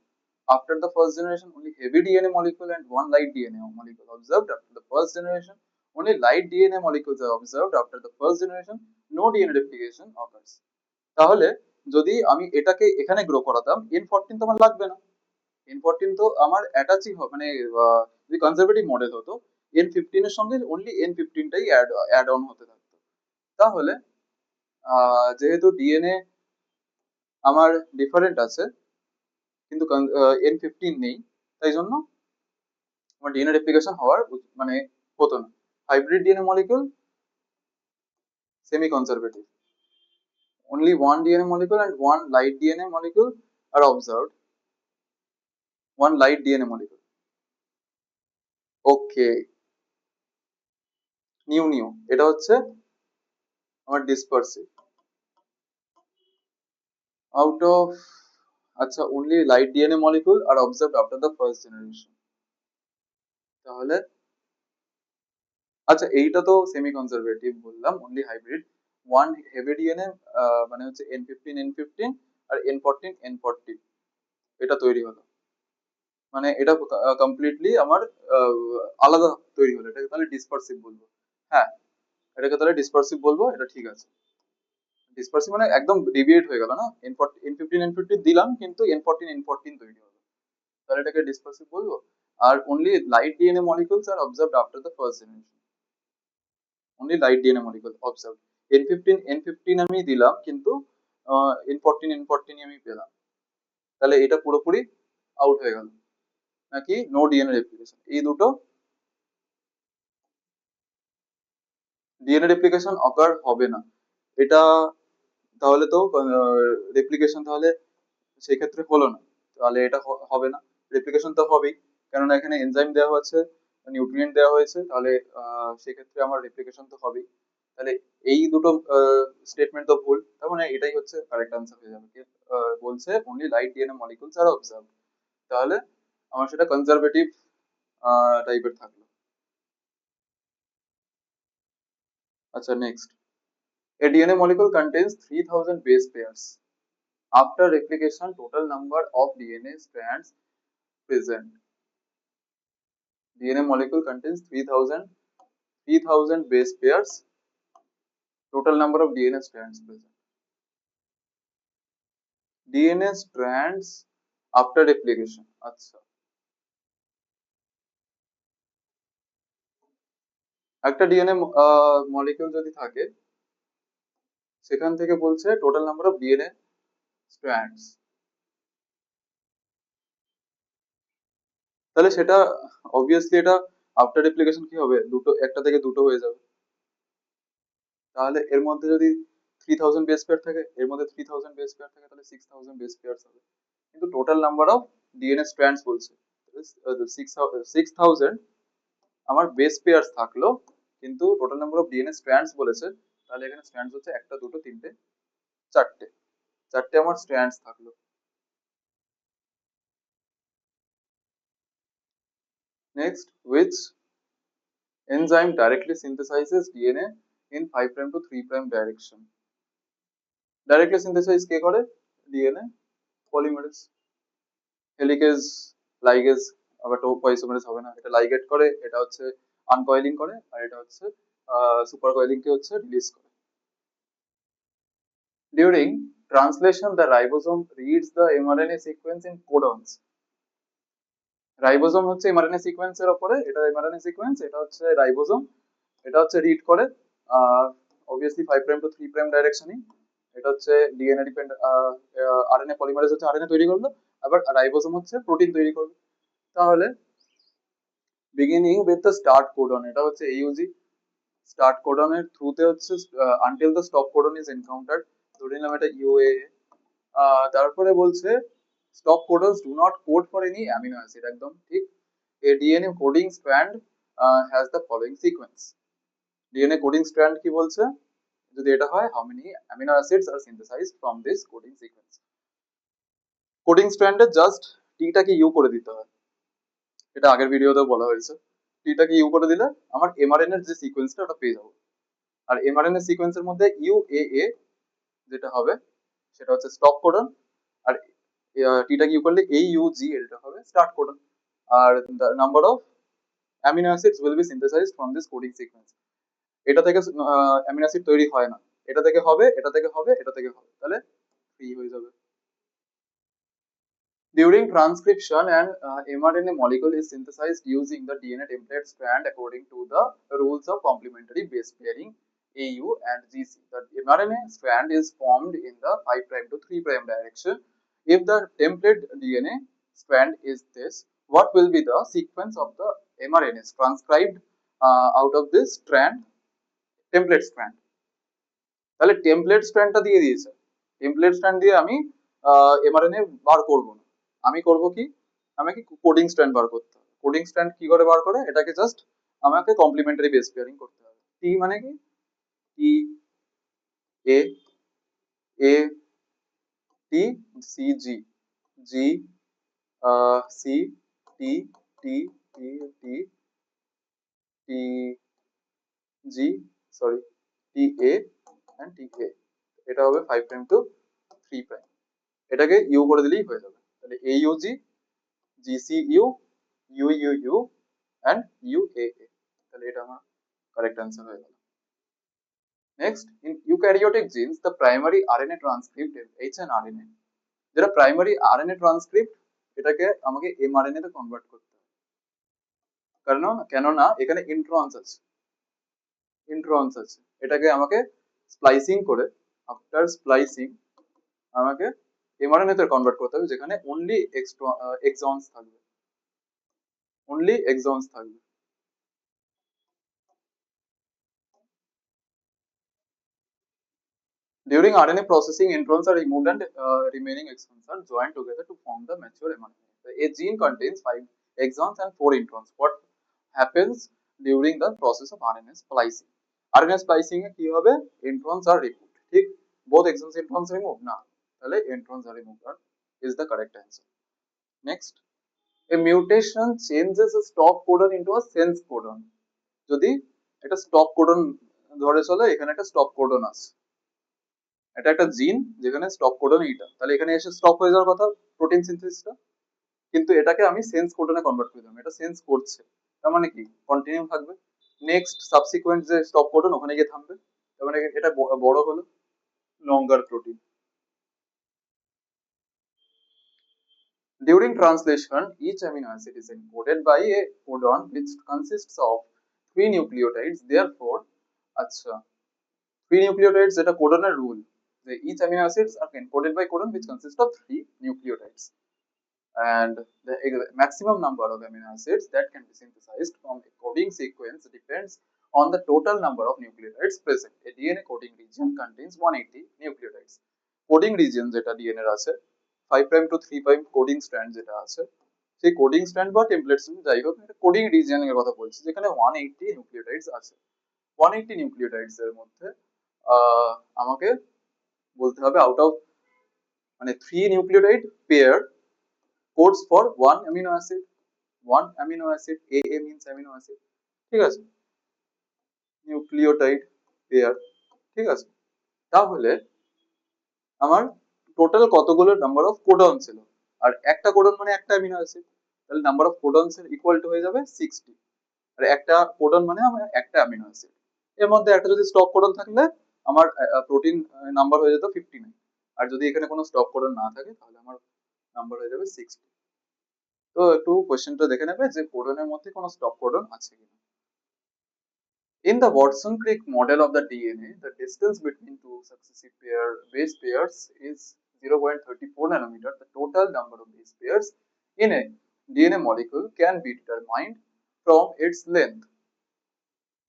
after the first generation. Only heavy DNA molecule and one light DNA molecule observed after the first generation. Only light DNA molecules are observed after the first generation. No DNA replication occurs. তাহলে যদি আমি এটাকে এখানে grow করাতাম, N14 তো আমার লাগবে না, N14 তো আমার অ্যাটাচই হবে, মানে যদি কনজারভেটিভ মডেল হতো N15 এর সঙ্গে অনলি N15টাই অ্যাড অন হতে থাকতো। তাহলে যেহেতু ডিএনএ আমার ডিফারেন্ট আছে কিন্তু N15 নেই, তাই জন্য আমার ডিএনএ রেপ্লিকেশন হওয়ার মানে হতো না। Hybrid DNA molecule semi conservative, only one DNA molecule and one light DNA molecule are observed, one light DNA molecule. Okay, new এটা হচ্ছে আমার ডিসপারসিভ out of, আচ্ছা only light DNA molecule are observed after the first generation। তাহলে আচ্ছা এইটা তো semi conservative বললাম, only hybrid, one heavy DNA মানে হচ্ছে N15 আর N14 এটা তৈরি হলো, মানে এটা কমপ্লিটলি আমার আলাদা তৈরি হলো, এটাকে তাহলে ডিসপারসিভ বলবো। হ্যাঁ, এটাকে তাহলে ডিসপারসিভ বলবো, এটা ঠিক আছে। ডিসপারসিভ মানে একদম ডিভিয়েট হয়ে গেল না, N15 দিলাম কিন্তু N14 তৈরি হলো, তাহলে এটাকে ডিসপারসিভ বলবো। আর only light DNA molecules are observed after the first generation, only light DNA molecule observed. N15 আমি দিলাম কিন্তু N14 আমি পেলাম, তাহলে এটা পুরোপুরি আউট হয়ে গেল, নাকি নো ডিএনএ রেপ্লিকেশন, এই দুটো ডিএনএ রেপ্লিকেশন অকার হবে না। এটা তাহলে তো রেপ্লিকেশন তাহলে সেই ক্ষেত্রে হলো না, তাহলে এটা হবে না। রেপ্লিকেশন তো হবেই, কেননা এখানে এনজাইম দেওয়া হয়েছে, নিউট্রিয়েন্ট দেওয়া হয়েছে, তাহলে সেক্ষেত্রে আমার রেপ্লিকেশন তো হবেই। তাহলে এই দুটো স্টেটমেন্ট তো ভুল, তার মানে এটাই হচ্ছে কারেক্ট আনসার হয়ে যাবে। বলছে অনলি লাইট ডিএনএ মলিকুলস আর অবজার্ভ, তাহলে আমার সেটা কনজারভেটিভ টাইপের থাকলো। আচ্ছা next, a DNA molecule contains 3000 base pairs. After replication, total number of DNA strands present. DNA molecule contains 3000 base pairs. Total number of DNA strands present. DNA strands after replication. আচ্ছা, একটা DNA molecule যদি থাকে, সেখান থেকে বলছে total number of DNA strands, তাহলে সেটা obviously এটা আফটার রেপ্লিকেশন কি হবে, দুটো, একটা থেকে দুটো হয়ে যাবে। তাহলে এর মধ্যে যদি 3000 বেস পেয়ার থাকে, এর মধ্যে 3000 বেস পেয়ার থাকে, তাহলে 6000 বেস পেয়ার হবে। কিন্তু total number of DNA strands বলছে 6000 আমার বেস পেয়ার থাকলো, কিন্তু total number of DNA strands বলেছে, তাহলে এখানে স্ট্র্যান্ডস হচ্ছে একটা, দুটো, তিনটে, চারটে, চারটে আমার স্ট্র্যান্ডস থাকলো। Next, which enzyme directly synthesizes DNA in 5' to 3' direction? Directly synthesize কে করে ডিএনএ? পলিমারেজ, হেলিকেজ, লাইগেজ, আবার টোপোইসোমারেজ হবে না, এটা লাইগেট করে, এটা হচ্ছে আনকয়েলিং করে, আর এটা হচ্ছে সুপার কয়েলিং কে হচ্ছে রিলিজ করে। During translation, the ribosome reads the mRNA sequence in codons. Ribosome হচ্ছে এমআরএনএ সিকোয়েন্সের উপরে, এটা এমআরএনএ সিকোয়েন্স, এটা হচ্ছে রাইবোজোম, এটা হচ্ছে রিড করে অবভিয়াসলি 5' to 3' ডাইরেকশনই। এটা হচ্ছে ডিএনএ ডিপেন্ড, আরএনএ পলিমারেজ হচ্ছে আরএনএ তৈরি করলো, আবার রাইবোজোম হচ্ছে প্রোটিন তৈরি করলো। তাহলে beginning with the start codon, এটা হচ্ছে এইউজি, স্টার্ট কোডনের থ্রুতে হচ্ছে until the stop codon is encountered, ধরে নিলাম এটা ইউএ। তারপরে বলছে stop codons do not code for any amino acid, একদম ঠিক। A DNA coding strand has the following sequence. DNA coding strand কি বলছে, যদি এটা হয় how many amino acids are synthesized from this coding sequence. Coding স্ট্র্যান্ডে just টিটাকে U করে দিতে হয়, এটা আগের ভিডিওতেও বলা হয়েছে। টিটাকে ইউ করে দিলে আমার এমআরএন এর যে সিকোয়েন্সটা ওটা পেয়ে যাবো। আর এমআরএন এর সিকোয়েন্সের মধ্যে ইউএএ যেটা হবে সেটা হচ্ছে স্টপ কোডন, আর টিটাকে ইউ করলে AUGLটা হবে start codon. Are the number of amino acids will be synthesised from this coding sequence. এটা থেকে অ্যামিনো অ্যাসিড তৈরি হয় না, এটা থেকে হবে, এটা থেকে হবে, এটা থেকে হবে, তাহলে 3 হয়ে যাবে। During transcription, an mRNA molecule is synthesized using the DNA template strand according to the rules of complementary base pairing AU and GC. The mRNA strand is formed in the 5' to 3' direction. If the template DNA strand is this, what will be the sequence of the mRNAs transcribed out of this strand, template strand? তাহলে template স্ট্র্যান্ডটা দিয়ে দিয়েছে, template strand দিয়ে আমি mRNA বার করব না, আমি করব কি, আমাকে কোডিং স্ট্র্যান্ড বার করতে হবে। কোডিং স্ট্র্যান্ড কি করে বার করে, এটাকে জাস্ট আমাকে কমপ্লিমেন্টারি বেস পেয়ারিং করতে হবে। টি মানে কি, T A A T C G G C T T T T T G sorry T A and T A, এটা হবে 5' to 3'। এটাকে ইউ করে দিলেই হয়ে যাবে। তাহলে AUG GCU UUU and UAA, তাহলে এটা আমার কারেক্ট অ্যান্সার হয়ে গেল। Next, in eukaryotic genes the primary RNA transcript is an RNA. যেটা প্রাইমারি আরএনএ ট্রান্সক্রিপ্ট এটাকে আমাকে এমআরএনএ তে কনভার্ট করতে হবে, কেননা এখানে ইন্ট্রনস আছে, ইন্ট্রনস আছে, এটাকে আমাকে স্প্লাইসিং করে, আফটার স্প্লাইসিং আমাকে এমআরএনএ তে কনভার্ট করতে হবে, যেখানে অনলি এক্সনস থাকবে, অনলি এক্সনস থাকবে। During RNA processing, introns are removed and remaining exons are joined together to form the mature mRNA. A gene contains 5 exons and 4 introns. What happens during the process of RNA splicing? RNA splicing এ কি হবে, introns are removed, ঠিক, both exons introns removed না, তাহলে introns are removed is the correct answer. Next, a mutation changes a stop codon into a sense codon. যদি এটা stop codon ধরে চলে, এখানে একটা স্টপ কোডন আছে, এটা একটা জিন যেখানে স্টপ কোডন এইটা, তাহলে এখানে এসে স্টপ হয়ে যাওয়ার কথা প্রোটিন সিনথেসিসটা, কিন্তু এটাকে আমি সেন্স কোডনে কনভার্ট করে দিলাম, এটা সেন্স করছে, তার মানে কি কন্টিনিউ থাকবে, নেক্সট সাবসিকুয়েন্ট যে স্টপ কোডন ওখানে গিয়ে থামবে, তার মানে এটা বড় হলো লঙ্গার protein. During translation, each amino acid is encoded by a codon which consists of 3 nucleotides. Therefore, আচ্ছা 3 nucleotides এটা কোডনের রুল, যে each amino acids are encoded by codon which consists of 3 nucleotides, and the maximum number of amino acids that can be synthesized from a coding sequence depends on the total number of nucleotides present. A DNA coding region contains 180 nucleotides. Coding region যেটা DNA এর আছে 5' to 3' coding strand যেটা আছে, সেই coding strand বা template strand যাই হোক, coding রিজিয়নের কথা বলছি, যেখানে 180 নিউক্লিওটাইডস আছে। 180 নিউক্লিওটাইডস এর মধ্যে আমাকে বলতে হবে আউট অফ মানে 3 nucleotide pair codes for one amino acid, AA means amino acid, ঠিক আছে, নিউক্লিওটাইড পেয়ার, ঠিক আছে, তাহলে আমার টোটাল কতগুলো নাম্বার অফ কোডন ছিল, আর একটা কোডন মানে একটা অ্যামিনো অ্যাসিড, তাহলে নাম্বার অফ কোডনস এর ইকুয়াল টু হয়ে যাবে 60, আর একটা কোডন মানে আমার একটা অ্যামিনো অ্যাসিড, এর মধ্যে একটা যদি স্টপ কোডন থাকলে আমার প্রোটিন নাম্বার হয়ে যেত 59, আর যদি এখানে কোনো স্টপ কোডন না থাকে তাহলে আমার নাম্বার হয়ে যাবে 60। তো একটু কোশ্চেনটা দেখে নেবে যে কোডনের মধ্যে কোনো স্টপ কোডন আছে কিনা। In the Watson-Crick model of the DNA, the distance between two successive base pairs is 0.34 nanometer. The total number of base pairs in a DNA molecule can be determined from its length.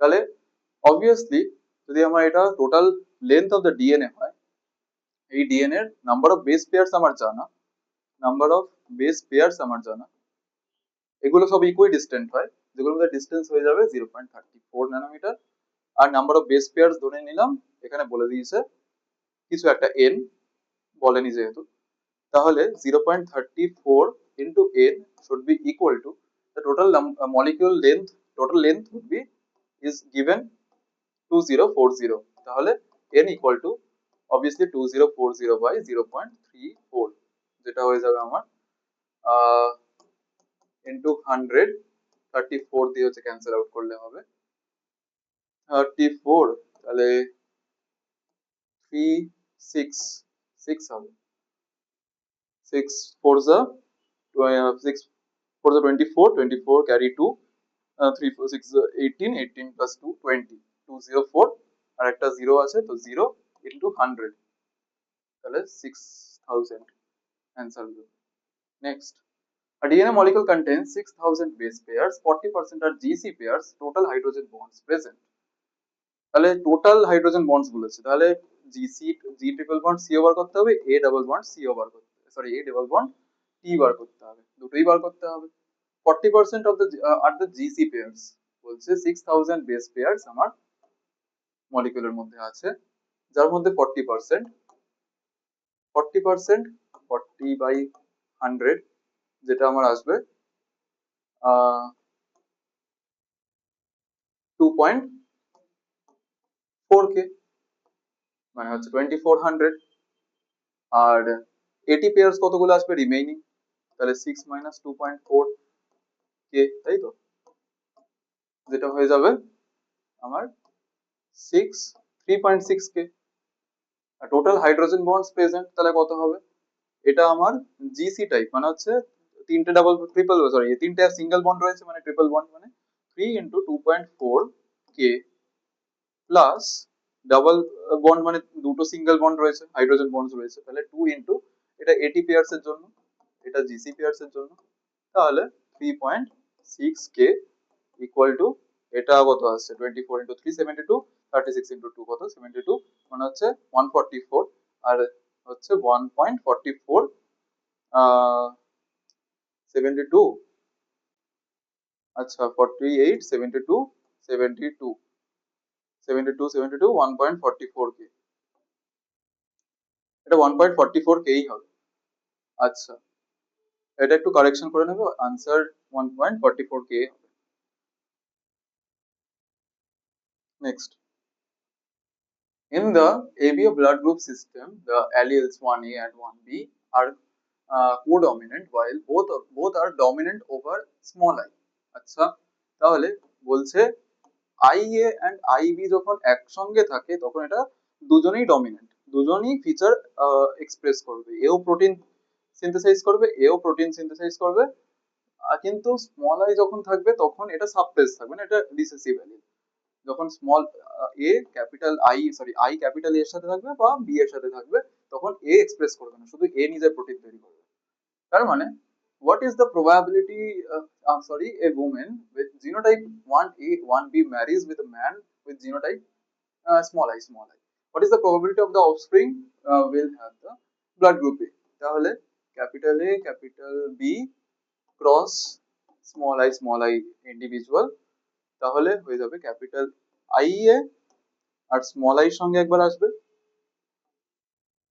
তাহলে obviously যদি আমার এটা total length of the DNA হয়, এই DNA এর number of base pairs আমার জানা, number of base pairs আমার জানা, এগুলো সব ইকুইডিস্টেন্ট হয়, যেগুলোর মধ্যে ডিস্টেন্স হয়ে যাবে 0.34 ন্যানোমিটার। আর নাম্বার অফ বেস পেয়ার্স ধরে নিলাম, এখানে বলে দিয়েছে কিছু একটা n, বলেনি যেহেতু, তাহলে 0.34 into n should be equal to the total molecule length, total length would be is given 2040, তাহলে n equal to obviously 2040 by 0.34, যেটা হয়ে যাবে আমার into 100, 34 দিয়ে হচ্ছে ক্যান্সেল আউট করলে হবে 34, তাহলে 6 হবে, 6 4 the 6 4 the 24, 24 carry 2, 3 4 6 18, 18 plus 2 20, 204 আর একটা 0 আছে, তো 0 into 100, তাহলে 6000 অ্যান্সার হবে। Next, a DNA molecule contains 6000 base pairs, 40% are GC pairs, total hydrogen bonds present, তাহলে টোটাল হাইড্রোজেন বন্ডস বলেছে, তাহলে জিসি জি ট্রিপল বন্ড সিও বার করতে হবে, এ ডাবল বন্ড সিও বার করতে হবে, সরি এ ডাবল বন্ড টি বার করতে হবে, দুটোই বার করতে হবে। 40% of the are the GC pairs, বলছে 6000 বেস পেয়ার্স আমার মলিকিউলের মধ্যে আছে, যার মধ্যে 40%, 40 বাই 100, যেটা আমার আসবে 2.4 কে, মানে হচ্ছে 2400। আর 80 পেয়ার্স কতগুলো আসবে রিমেইনিং, তাহলে 6 minus 2.4 কে, তাই তো, যেটা হয়ে যাবে আমার 3.6 কে। আর টোটাল হাইড্রোজেন বন্ডস প্রেজেন্ট তাহলে কত হবে, এটা আমার জিসি টাইপ, মানে হচ্ছে তিনটে ডাবল ট্রিপল, সরি তিনটে সিঙ্গেল বন্ড রয়েছে, মানে ট্রিপল বন্ড, মানে 3 into 2.4 k plus double bond, মানে দুটো সিঙ্গেল বন্ড রয়েছে, হাইড্রোজেন বন্ডস রয়েছে, তাহলে 2 into, এটা 80 পেয়ার্স এর জন্য, এটা জিসি পেয়ার্স এর জন্য, তাহলে 3.6 কে ইকুয়াল টু, এটা কত আসছে 24 into 3 72, 36 into 2 কত 72, মানে হচ্ছে 144, আর হচ্ছে 1.44 72, আচ্ছা 48 72 72 72 72 1.44 কে, এটা 1.44 কেই হবে। আচ্ছা, এটা একটু কারেকশন করে নেব, আনসার 1.44 কে হবে। Next, in the ABO blood group system, the alleles 1A and 1B are co-dominant, while both are dominant over small I. আচ্ছা, তাহলে বলছে IA and IB যখন একসঙ্গে থাকে তখন এটা দুজনেই ডমিনেন্ট, দুজনেই ফিচার এক্সপ্রেস করবে, এও প্রোটিন সিনথেসাইজ করবে, এও প্রোটিন সিনথেসাইজ করবে, কিন্তু স্মল আই যখন থাকবে তখন এটা সাবপ্রেস থাকবে, না এটা রিসেসিভ অ্যালিল। যখন small A capital I, sorry I capital এর সাথে থাকবে বা বি এর সাথে থাকবে, তখন এ এক্সপ্রেস করবে না, শুধু এ নিজের প্রোটিন তৈরি করবে। তার মানে what is the probability, sorry, a woman with genotype 1A 1B marries with a man with genotype small I, what is the probability of the offspring will have the blood group A, তাহলে capital A capital B cross small I individual, তাহলে হয়ে যাবে capital I A আর small I সঙ্গে একবার আসবে,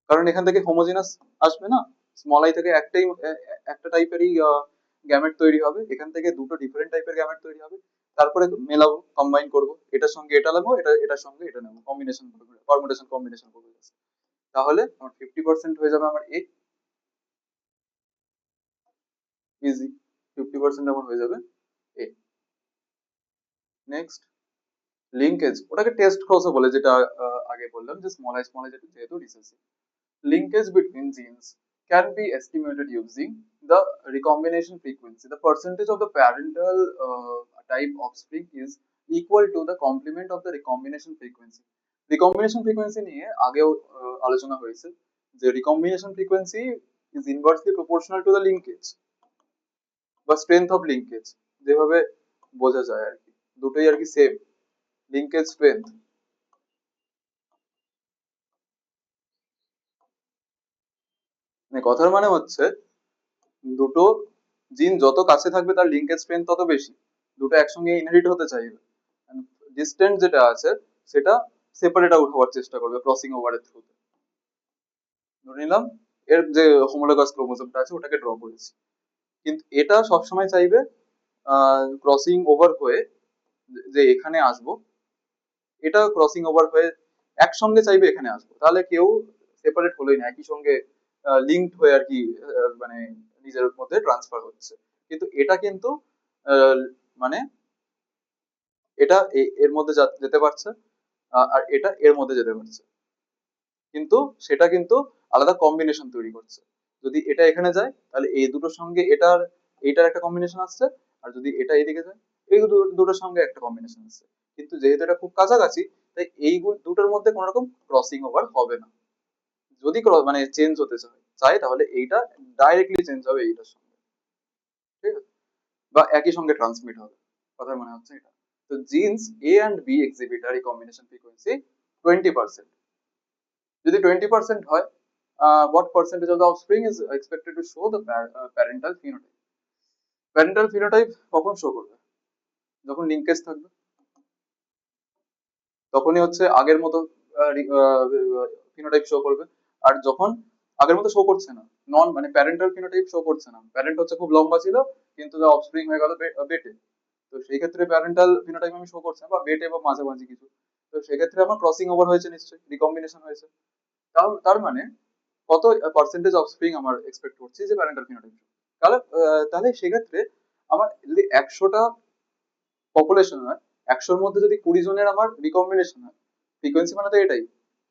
কারণ এখান থেকে হোমোজিনাস আসবে না, স্মল আই থেকে একটা টাইপেরই গ্যামেট তৈরি হবে, এখান থেকে দুটো ডিফারেন্ট টাইপের গ্যামেট তৈরি হবে, তারপরে মেলাবো, কম্বাইন করবো, এটার সঙ্গে এটা নেবো, এটার সঙ্গে এটা নেবো, কম্বিনেশন করবো, পারমুটেশন কম্বিনেশন করবো, তাহলে আমার 50% হয়ে যাবে আমার এ, ইজি, 50% আমার হয়ে যাবে এ। নেক্সট, লিঙ্কেজ, ওটাকে টেস্ট ক্রসও বলে, যেটা আগে বললাম যে স্মল আই যেহেতু recessive. Linkage between genes can be estimated using the recombination frequency. The percentage of the parental type offspring is equal to the complement of the recombination frequency. Recombination frequency নিয়ে আগেও আলোচনা হয়েছে, যে recombination frequency is inversely proportional to the linkage বা strength of linkage, যেভাবে বোঝা যায় আর কি, দুটোই আর কি সেম, linkage strength। মানে কথার মানে হচ্ছে দুটো জিন যত কাছে থাকবে তার লিঙ্কেজ স্ট্রেংথ তত বেশি, দুটো একসঙ্গে ইনহেরিট হতে চাইবে, ডিস্টেন্স যেটা আছে সেটা সেপারেট আউট হওয়ার চেষ্টা করবে ক্রসিং ওভারের থ্রুতে। ধরে নিলাম এর যে হোমোলোগাস ক্রোমোজোমটা আছে ওটাকে ড্র করেছি, কিন্তু এটা সবসময় চাইবে ক্রসিং ওভার হয়ে যে এখানে আসবো, এটা ক্রসিং ওভার হয়ে একসঙ্গে চাইবে এখানে আসবো, তাহলে কেউ সেপারেট হলোই না, একই সঙ্গে লিঙ্কড হয়ে আর কি, মানে নিজের মধ্যে ট্রান্সফার হচ্ছে। কিন্তু এটা কিন্তু আহ, মানে এটা এর মধ্যে যেতে পারছে, আর এটা এর মধ্যে যেতে পারছে, কিন্তু সেটা কিন্তু আলাদা কম্বিনেশন তৈরি করছে। যদি এটা এখানে যায় তাহলে এই দুটোর সঙ্গে এইটার একটা কম্বিনেশন আসছে, আর যদি এটা এইদিকে যায় এই দুটোর সঙ্গে একটা কম্বিনেশন আসছে। কিন্তু যেহেতু এটা খুব কাছাকাছি, তাই এই দুটোর মধ্যে কোনো রকম ক্রসিং ওভার হবে না। যদি মানে চেঞ্জ হতে চায় তাহলে এইটা ডাইরেক্টলি চেঞ্জ হবে এইটার সঙ্গে, ঠিক আছে, বা একই সঙ্গে ট্রান্সমিট হবে। কথার মানে হচ্ছে এটা। তো genes A and B exhibit আর রিকম্বিনেশন ফ্রিকোয়েন্সি 20%। যদি 20% হয়, what percentage of the offspring is expected to show the parental phenotype? Parental phenotype কখন শো করবে? যখন লিঙ্কেজ থাকবে, তখনই হচ্ছে আগের মতো ফিনোটাইপ শো করবে। আর যখন আগের মতো শো করছে না, নন মানে প্যারেন্টাল ফিনোটাইপ শো করছে না, প্যারেন্ট হচ্ছে খুব লম্বা ছিল কিন্তু অফস্প্রিং হয়ে গেল বেটে, তো সেই ক্ষেত্রে প্যারেন্টাল ফিনোটাইপ আমি শো করছে না, বা বেটে বা মাঝামাঝি কিছু, তো সেক্ষেত্রে আমার ক্রসিং ওভার হয়েছে, নিশ্চয়ই রিকম্বিনেশন হয়েছে। তার মানে কত পার্সেন্টেজ অফস্প্রিং আমার এক্সপেক্ট করছি যে প্যারেন্টাল ফিনোটাইপ। তাহলে সেক্ষেত্রে আমার যদি 100টা পপুলেশন হয়, 100-র মধ্যে যদি 20 জনের আমার রিকম্বিনেশন হয়, ফ্রিকোয়েন্সি মানে তো এটাই,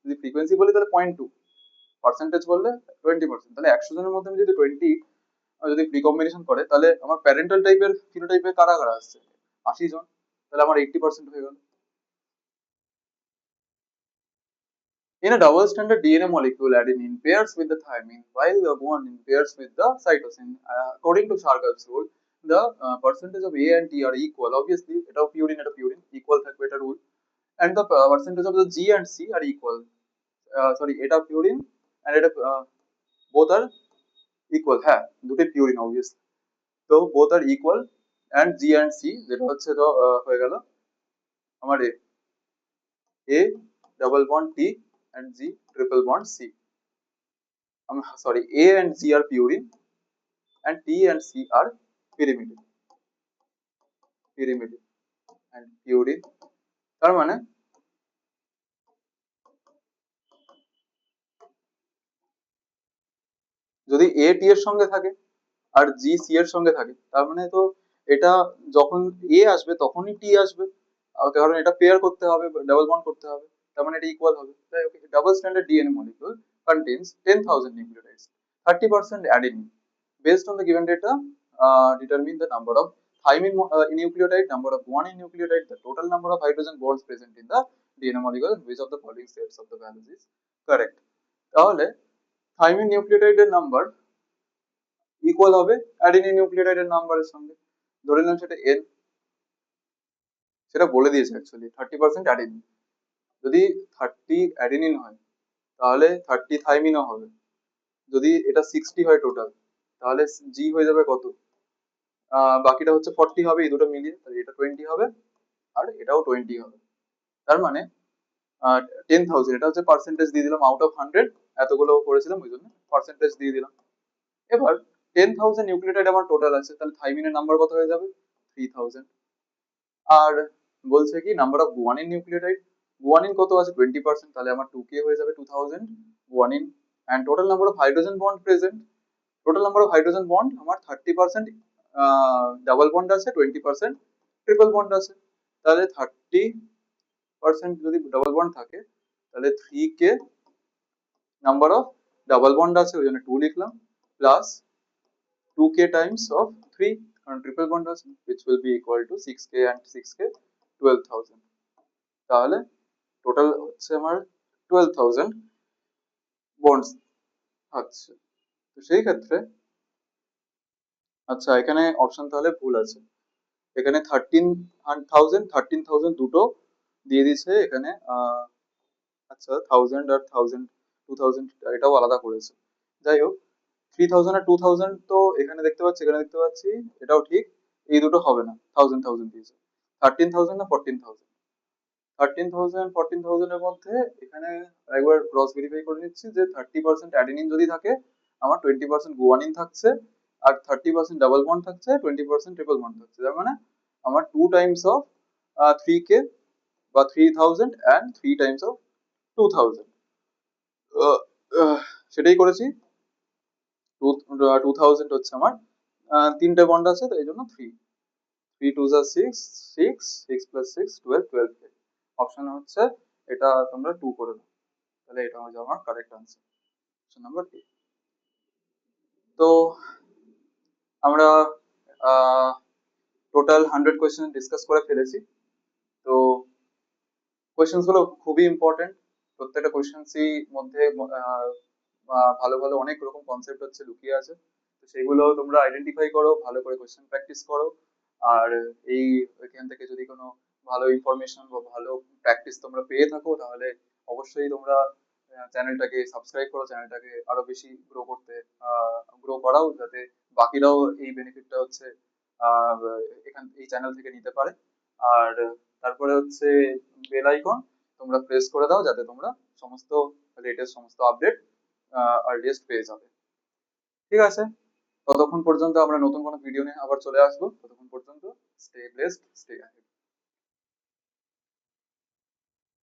যদি ফ্রিকোয়েন্সি বলি তাহলে 0.2, পার্সেন্টেজ বললে 20%, তাহলে 100 জনের মধ্যে আমি যদি 20 যদি রিকম্বিনেশন করে, তাহলে আমার প্যারেন্টাল টাইপের ফিনোটাইপে কারা কারা আসছে, 80 জন, তাহলে আমার 80% হয়ে গেল। In a double-stranded DNA molecule, adenine pairs with the thymine, while the guanine pairs with the cytosine. According to Shargap's rule, the percentage of A and T are equal. Obviously, এটা purine equal থাকবে, এটা rule. And the percentage of the G and C are equal. Sorry, এটা purine and এটা both are equal. হ্যাঁ, দুটোই purine obviously. তো both are equal, and G and C যেটা হচ্ছে তো হয়ে গেল আমার A double bond T and G triple bond C. I'm sorry, A and G are purine and T and C are pyrimidine. Pyrimidine and purine. তার মানে যদি A T এর সঙ্গে থাকে আর G C এর সঙ্গে থাকে, তার মানে তো এটা যখন A আসবে তখনই T আসবে, কারণ এটা পেয়ার করতে হবে, ডাবল বন্ড করতে হবে, তার মানে এটা ইকুয়াল হবে। তাই okay, double stranded DNA molecule contains 10,000 nucleotides, 30% adenine. Based on the given data, determine the number of thymine nucleotide, number of guanine nucleotide, the total number of hydrogen bonds present in the DNA molecule, which of the following sets of the values is correct? তাহলে thymine নিউক্লিওটাইডের number equal হবে adenine নিউক্লিওটাইডের নাম্বারের সঙ্গে। ধরে নিলাম সেটা n, সেটা বলে দিয়েছে অ্যাকচুয়ালি 30% অ্যাডেনিন। যদি 30 অ্যাডেনিন হয় তাহলে 30 থাইমিনও হবে। যদি এটা 60 হয় টোটাল, তাহলে জি হয়ে যাবে কত, বাকিটা হচ্ছে 40 হবে, এই দুটো মিলিয়ে, তাহলে এটা 20 হবে আর এটাও 20 হবে। তার মানে 10,000, এটা হচ্ছে পার্সেন্টেজ দিয়ে দিলাম আউট অফ 100, এতগুলো করেছিলাম ওই জন্য পার্সেন্টেজ দিয়ে দিলাম। এবার 10,000 নিউক্লিওটাইড আমার টোটাল আছে, তাহলে থাইমিনের নাম্বার কত হয়ে যাবে, 3000। আর বলছে কি number of guanine nucleotide, guanine কত আছে 20%, তাহলে আমার 2k হয়ে যাবে 2000 guanine. And total number of hydrogen bond present, total number of hydrogen bond আমার 30% ডাবল বন্ড আছে, 20% ট্রিপল বন্ড আছে, তাহলে 30% যদি ডাবল বন্ড থাকে তাহলে 3k number of double bond আছে ওই জন্য 2 লিখলাম, প্লাস 2k টাইমস অফ 3 কারণ ট্রিপল বন্ড আছে, which will be equal to 6k and 6k 12,000। তাহলে টোটাল হচ্ছে আমার 12,000 বন্ডস থাকছে। তো সেই ক্ষেত্রে আচ্ছা এখানে অপশন তাহলে ভুল আছে, এখানে 13,000 দুটো দিয়ে দিচ্ছে এখানে, আচ্ছা 1000 আর 1000 2000 এটাও আলাদা করেছে। যাই হোক 3000 আর 2000 তো এখানে দেখতে পাচ্ছি, এখানে দেখতে পাচ্ছি, এটাও ঠিক। এই দুটো হবে না, 1000 দিয়েছে। 13,000 না 14,000? 13,000 14,000 এর মধ্যে এখানে একবার ক্রস ভেরিফাই করে নিচ্ছি যে 30% অ্যাডেনিন যদি থাকে, আমার 20% গুয়ানিন থাকছে, আর 30% ডাবল বন্ড থাকছে, 20% ট্রিপল বন্ড থাকছে। তার মানে আমার 2 times of 3K বা 3,000 and 3 times of 2,000, সেটাই করেছি। 2,000 হচ্ছে আমার তিনটে বন্ড আছে, তো এই জন্য 3 3 2 6, 6 6 + 6 12 অপশন হচ্ছে এটা, তোমরা 2 করে দাও, তাহলে এটা হচ্ছে আমার correct answer, option number A. তো আমরা টোটাল 100 কোয়েশ্চেন ডিসকাস করে ফেলেছি। তো কোয়েশ্চেন গুলো খুবই ইম্পর্টেন্ট, প্রত্যেকটা কোয়েশ্চেন্সই মধ্যে ভালো ভালো অনেক রকম কনসেপ্ট হচ্ছে লুকিয়ে আছে। তো সেগুলো তোমরা আইডেন্টিফাই করো, ভালো করে কোয়েশ্চেন প্র্যাকটিস করো। আর এই এখান থেকে যদি কোনো ভালো ইনফরমেশন বা ভালো প্র্যাকটিস তোমরা পেয়ে থাকো, তাহলে অবশ্যই তোমরা চ্যানেলটাকে সাবস্ক্রাইব করো, চ্যানেলটাকে আরো বেশি গ্রো করাও, যাতে বাকিরাও এই বেনিফিটটা হচ্ছে আহ এই চ্যানেল থেকে নিতে পারে। আর তারপরে হচ্ছে বেল আইকন তোমরা প্রেস করে দাও, যাতে তোমরা সমস্ত লেটেস্ট সমস্ত আপডেট আর্লিয়েস্ট পেয়ে যাবে। ঠিক আছে, ততক্ষণ পর্যন্ত আমরা নতুন কোনো ভিডিও নিয়ে আবার চলে আসবো। ততক্ষণ পর্যন্ত স্টে ব্লেসড, স্টে